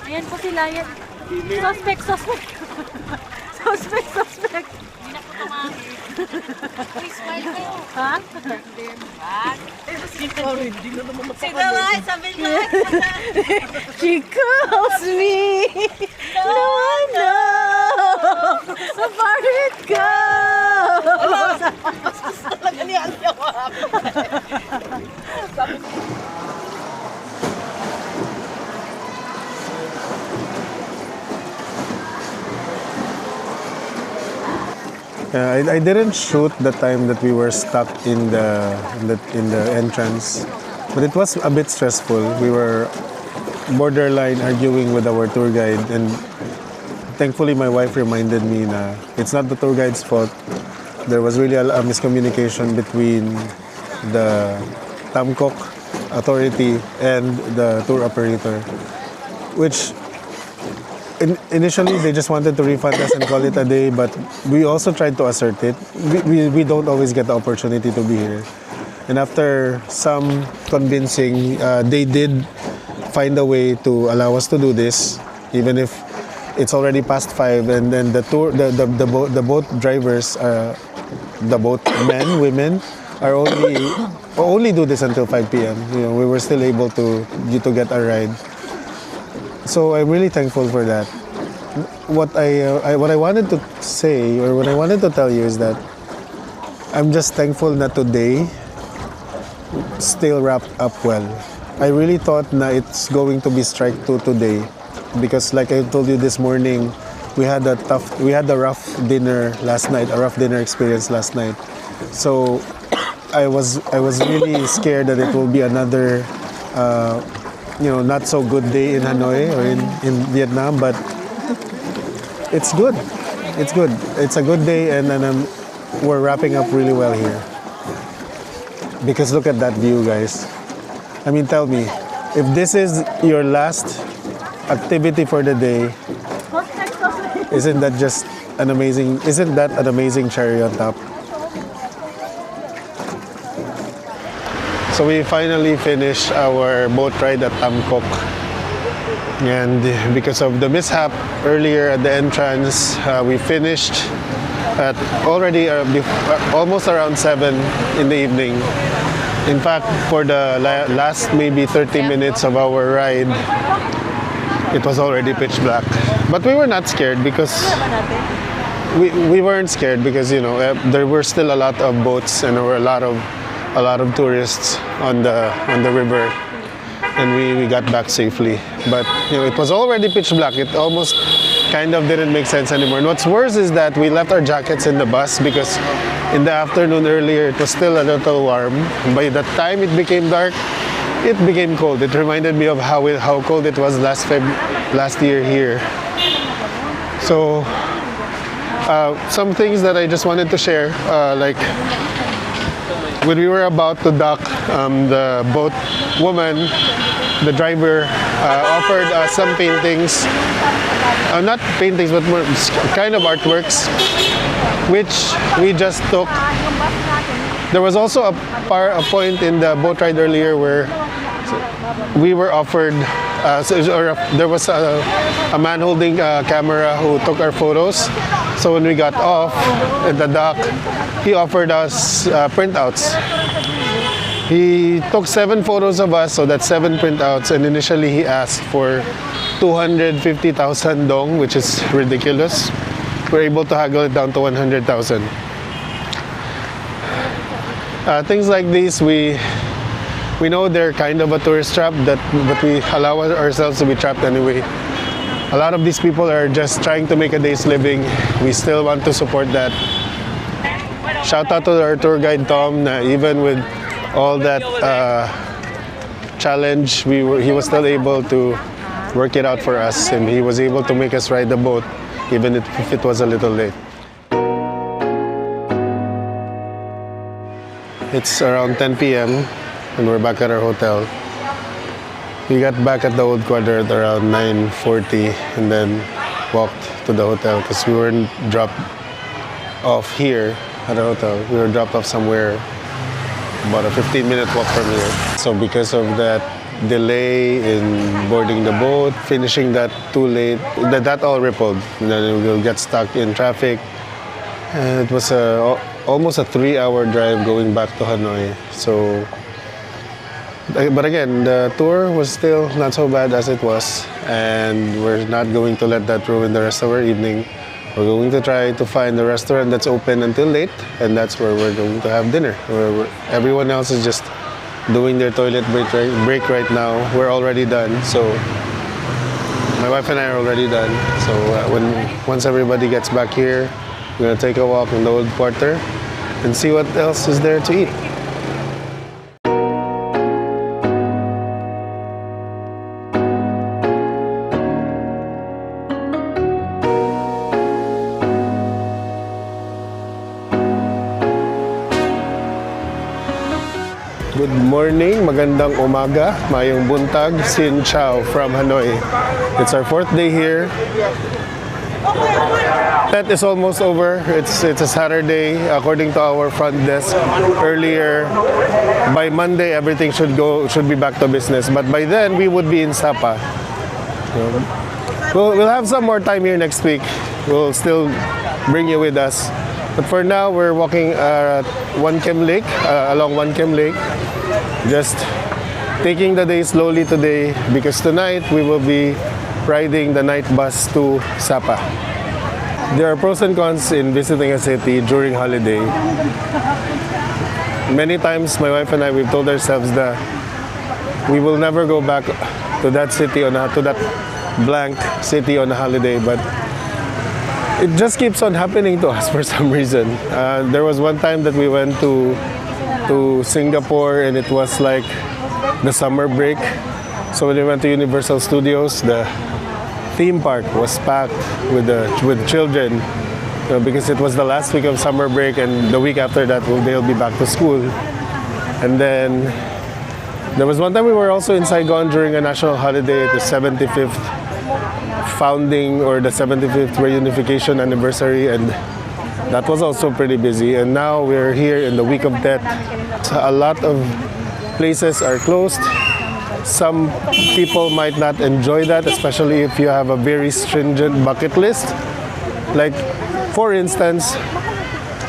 Ayan po sila yan. Suspect. Suspect. Hindi na po tumangin. Please smile kayo. Ha? Sabi niya. She calls me. No. So far it goes. Talaga niya ang jawab. I didn't shoot the time that we were stuck in the entrance, but it was a bit stressful. We were borderline arguing with our tour guide, and thankfully my wife reminded me that it's not the tour guide's fault. There was really a miscommunication between the Tamkok authority and the tour operator, which initially they just wanted to refund us and call it a day, but we also tried to assert it. We don't always get the opportunity to be here. And after some convincing, they did find a way to allow us to do this, even if it's already past 5. And then the boat drivers, the boat men, women, are only do this until 5 p.m. You know, we were still able to get a ride. So I'm really thankful for that. What I wanted to say, or what I wanted to tell you, is that I'm just thankful that today still wrapped up well. I really thought na it's going to be strike 2 today, because like I told you this morning, we had a rough dinner last night, a rough dinner experience last night. So I was really scared that it will be another not so good day in Hanoi or in Vietnam, but it's good. It's good. It's a good day, and we're wrapping up really well here. Because look at that view, guys. I mean, tell me, if this is your last activity for the day, isn't that an amazing cherry on top? So we finally finished our boat ride at Tamkok. And because of the mishap earlier at the entrance, we finished at already almost around 7 in the evening. In fact, for the last maybe 30 minutes of our ride, it was already pitch black. But we were not scared because we weren't scared because there were still a lot of boats and there were a lot of tourists on the river, and we got back safely. But it was already pitch black. It almost kind of didn't make sense anymore. And what's worse is that we left our jackets in the bus because in the afternoon earlier it was still a little warm. By the time it became dark, it became cold. It reminded me of how cold it was last year here. So some things that I just wanted to share, like when we were about to dock, the boat woman, the driver, offered us some paintings, not paintings but more kind of artworks, which we just took. There was also a point in the boat ride earlier where we were offered, there was a man holding a camera who took our photos. So when we got off at the dock, he offered us printouts. He took 7 photos of us, so that's 7 printouts, and initially he asked for 250,000 dong, which is ridiculous. We're able to haggle it down to 100,000. Things like these, we know they're kind of a tourist trap, but we allow ourselves to be trapped anyway. A lot of these people are just trying to make a day's living. We still want to support that. Shout out to our tour guide Tom. Even with all that challenge, he was still able to work it out for us, and he was able to make us ride the boat even if it was a little late. It's around 10 p.m. and we're back at our hotel. We got back at the old quarter at around 9:40 and then walked to the hotel because we weren't dropped off here at the hotel. We were dropped off somewhere about a 15-minute walk from here. So because of that delay in boarding the boat, finishing that too late, that all rippled. And then we'll get stuck in traffic. And it was almost a 3-hour drive going back to Hanoi. So. But again, the tour was still not so bad as it was, and we're not going to let that ruin the rest of our evening. We're going to try to find a restaurant that's open until late, and that's where we're going to have dinner. Everyone else is just doing their toilet break right now. We're already done, so my wife and I are already done. So once everybody gets back here, we're gonna take a walk in the old quarter and see what else is there to eat. Good morning, magandang umaga, mayong buntag, Xin Chao from Hanoi. It's our 4th day here. That is almost over. It's a Saturday, according to our front desk earlier. By Monday, everything should be back to business. But by then, we would be in Sapa. We'll have some more time here next week. We'll still bring you with us. But for now, we're walking along One Kem Lake. Just taking the day slowly today because tonight we will be riding the night bus to Sapa. There are pros and cons in visiting a city during holiday. Many times my wife and I, we've told ourselves that we will never go back to that city to that blank city on a holiday, but it just keeps on happening to us for some reason. There was one time that we went to Singapore and it was like the summer break. So when we went to Universal Studios, the theme park was packed with children because it was the last week of summer break, and the week after that they'll be back to school. And then there was one time we were also in Saigon during a national holiday, the 75th founding or the 75th reunification anniversary, and that was also pretty busy. And now we're here in the week of death. A lot of places are closed. Some people might not enjoy that, especially if you have a very stringent bucket list. Like, for instance,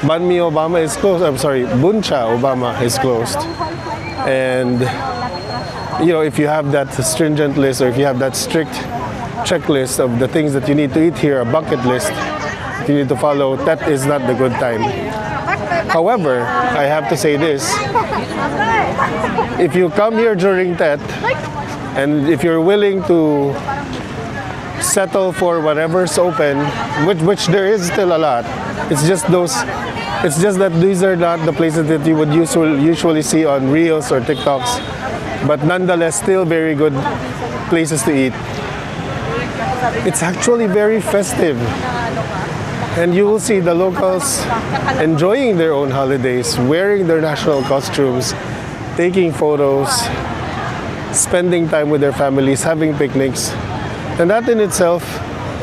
Banmi Obama is closed. I'm sorry, Buncha Obama is closed. And you know, if you have that stringent list, or if you have that strict checklist of the things that you need to eat here, a bucket list that you need to follow, that is not the good time. However, I have to say this: if you come here during Tet, and if you're willing to settle for whatever's open, which there is still a lot, it's just that these are not the places that you would usually see on Reels or TikToks, but nonetheless still very good places to eat. It's actually very festive, and you will see the locals enjoying their own holidays, wearing their national costumes, taking photos, spending time with their families, having picnics. And that in itself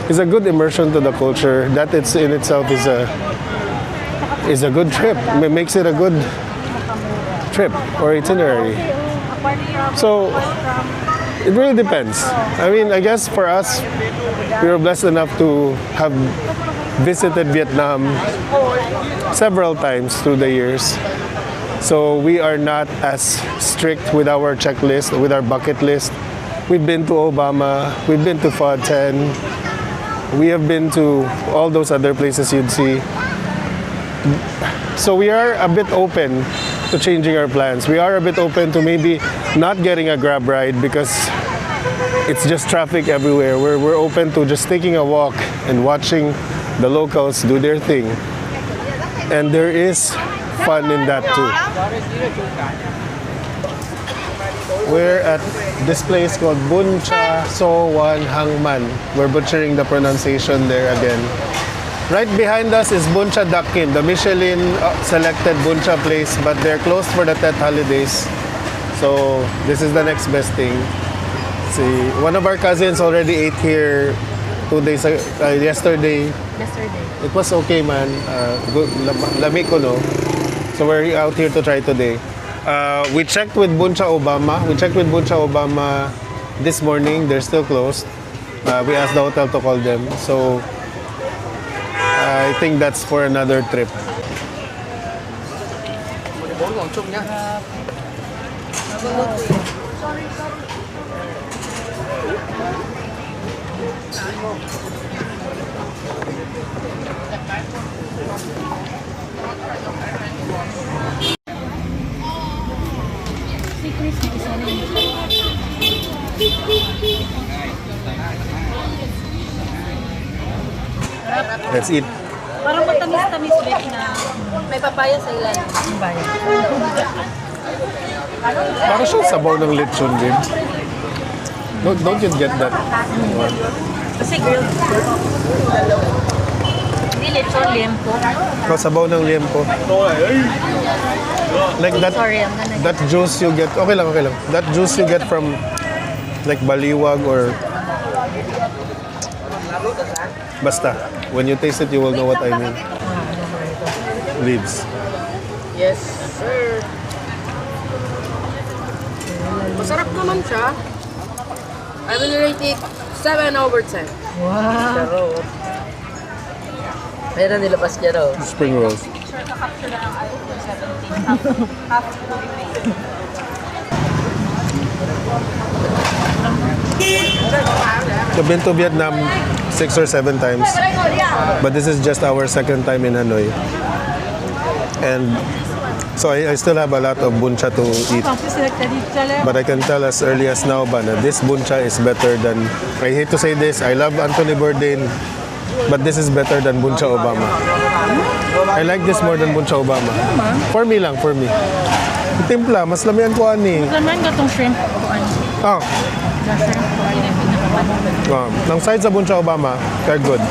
is a good immersion to the culture. That in itself is a good trip. It makes it a good trip or itinerary. So it really depends. I mean, I guess for us, we were blessed enough to have visited Vietnam several times through the years. So we are not as strict with our checklist, with our bucket list. We've been to Obama, we've been to Pho Ten, we have been to all those other places you'd see. So we are a bit open to changing our plans. We are a bit open to maybe not getting a Grab ride because it's just traffic everywhere. We're open to just taking a walk and watching the locals do their thing. And there is fun in that too. We're at this place called Buncha Sowan Hangman. We're butchering the pronunciation there again. Right behind us is Buncha Dakin, the Michelin selected Buncha place, but they're closed for the Tet holidays. So this is the next best thing. See, one of our cousins already ate here 2 days ago, yesterday. It was okay, man. Good, lami ko, no? So we're out here to try today. We checked with Buncha Obama. This morning. They're still closed. We asked the hotel to call them. So I think that's for another trip. Let's eat. Parang matamis-tamis ulit na may papaya sa ilalim. Parang siyang sabaw ng lechon, babe. Don't you get that? Kasi grilled. Hindi lechon, liempo. Sabaw ng liempo. Like that, that juice you get, okay lang. That juice you get from like baliwag or basta. When you taste it, you will know what I mean. Leaves. Yes, sir. Masarap naman siya. I will rate it 7/10. Wow. Pero, mayroon nilabas niya daw. Spring rolls. I've been to Vietnam 6 or 7 times, but this is just our second time in Hanoi. And so I still have a lot of buncha to eat. But I can tell as early as now, this buncha is better than, I hate to say this, I love Anthony Bourdain, but this is better than Buncha Obama. I like this more than Buncha Obama. For me lang, for me. Timpla, mas lamian ko ani. Laman ka tong shrimp. Oh. Ng side sa Buncha Obama, they're good.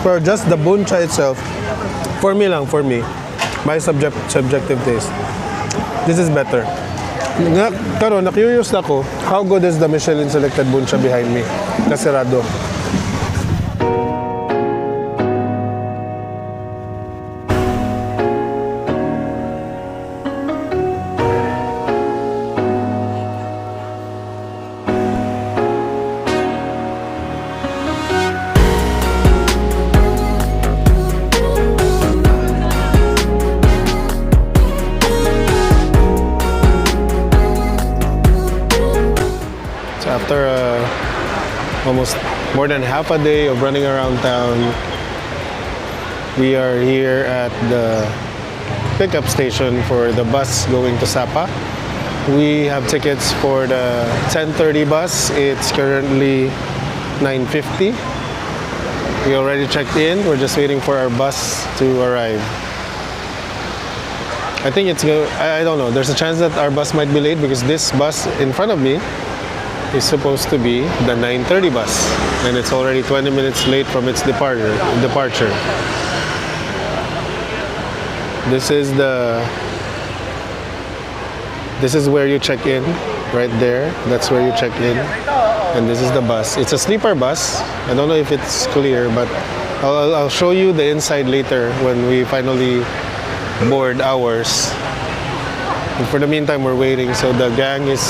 For just the buncha itself, for me, my subjective taste, this is better. Karon, na-curious na ko, how good is the Michelin selected buncha behind me? Kasirado. after almost more than half a day of running around town, we are here at the pickup station for the bus going to Sapa. We have tickets for the 10:30 bus. It's currently 9:50. We already checked in. We're just waiting for our bus to arrive. I think I don't know. There's a chance that our bus might be late because this bus in front of me is supposed to be the 9:30 bus, and it's already 20 minutes late from its departure. This is where you check in, right there. That's where you check in, and this is the bus. It's a sleeper bus. I don't know if it's clear, but I'll show you the inside later when we finally board ours. And for the meantime, we're waiting. So the gang is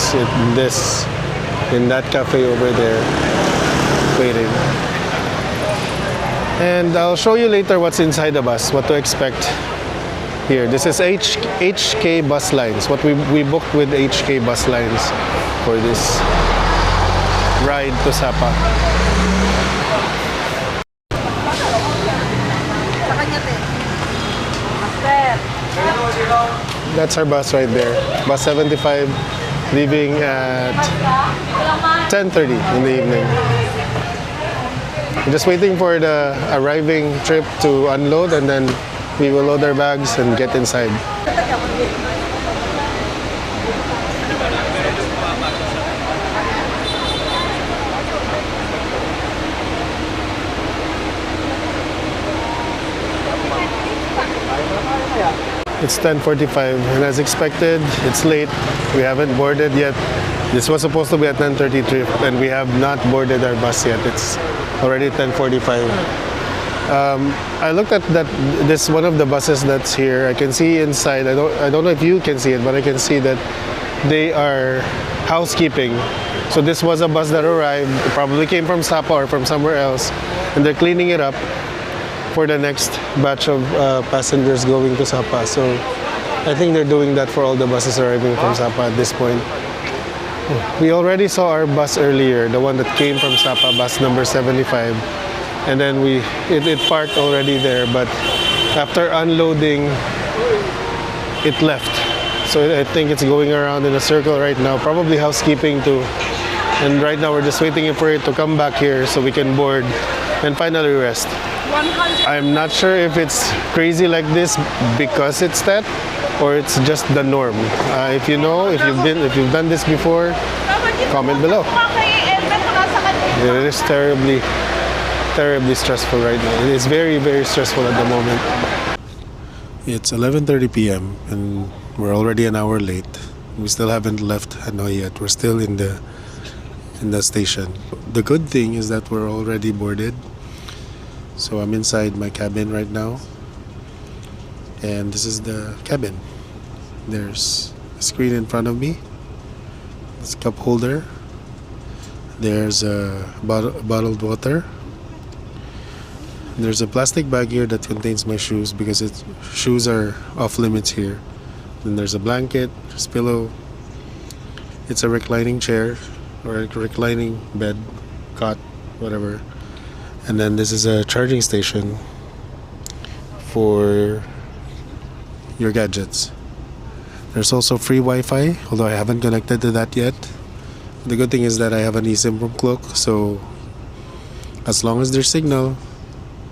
in that cafe over there, waiting. And I'll show you later what's inside the bus, what to expect here. This is HK Bus Lines. What we booked with HK Bus Lines for this ride to Sapa. That's our bus right there. Bus 75 leaving at 10:30 in the evening. I'm just waiting for the arriving trip to unload, and then we will load our bags and get inside. It's 10:45, and as expected, it's late. We haven't boarded yet. This was supposed to be a 10:30 trip, and we have not boarded our bus yet. It's already 10:45. I looked at this one of the buses that's here. I can see inside. I don't know if you can see it, but I can see that they are housekeeping. So this was a bus that arrived. It probably came from Sapa or from somewhere else, and they're cleaning it up for the next batch of passengers going to Sapa. So I think they're doing that for all the buses arriving from Sapa at this point. We already saw our bus earlier, the one that came from Sapa, bus number 75. And then it parked already there, but after unloading, it left. So I think it's going around in a circle right now, probably housekeeping too. And right now we're just waiting for it to come back here so we can board and finally rest. I'm not sure if it's crazy like this because it's that, or it's just the norm. If you know, if you've done this before, comment below. It is terribly stressful right now. It is very, very stressful at the moment. It's 11:30 p.m. and we're already an hour late. We still haven't left Hanoi yet. We're still in the station. The good thing is that we're already boarded. So I'm inside my cabin right now, and this is the cabin. There's a screen in front of me. There's a cup holder. There's a bottled water. There's a plastic bag here that contains my shoes because shoes are off limits here. Then there's a blanket, there's a pillow. It's a reclining chair or a reclining bed, cot, whatever. And then this is a charging station for your gadgets. There's also free Wi-Fi, although I haven't connected to that yet. The good thing is that I have an eSIM from Klook, so as long as there's signal,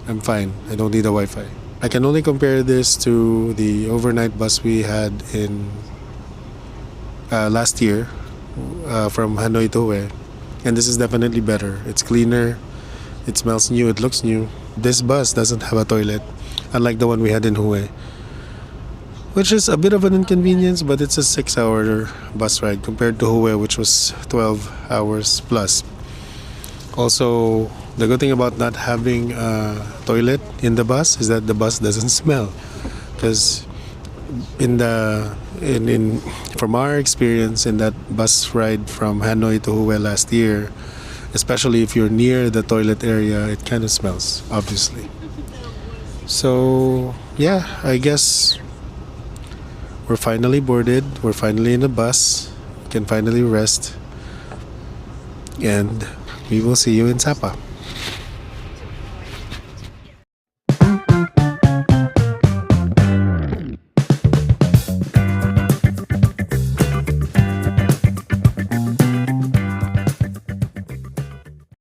I'm fine. I don't need a Wi-Fi. I can only compare this to the overnight bus we had in last year from Hanoi to Hue, and this is definitely better. It's cleaner. It smells new, it looks new. This bus doesn't have a toilet, unlike the one we had in Hue, which is a bit of an inconvenience, but it's a 6-hour bus ride compared to Hue, which was 12 hours plus. Also, the good thing about not having a toilet in the bus is that the bus doesn't smell. Because from our experience in that bus ride from Hanoi to Hue last year, especially if you're near the toilet area, it kind of smells, obviously. So yeah, I guess we're finally boarded. We're finally in the bus. We can finally rest. and we will see you in Sapa.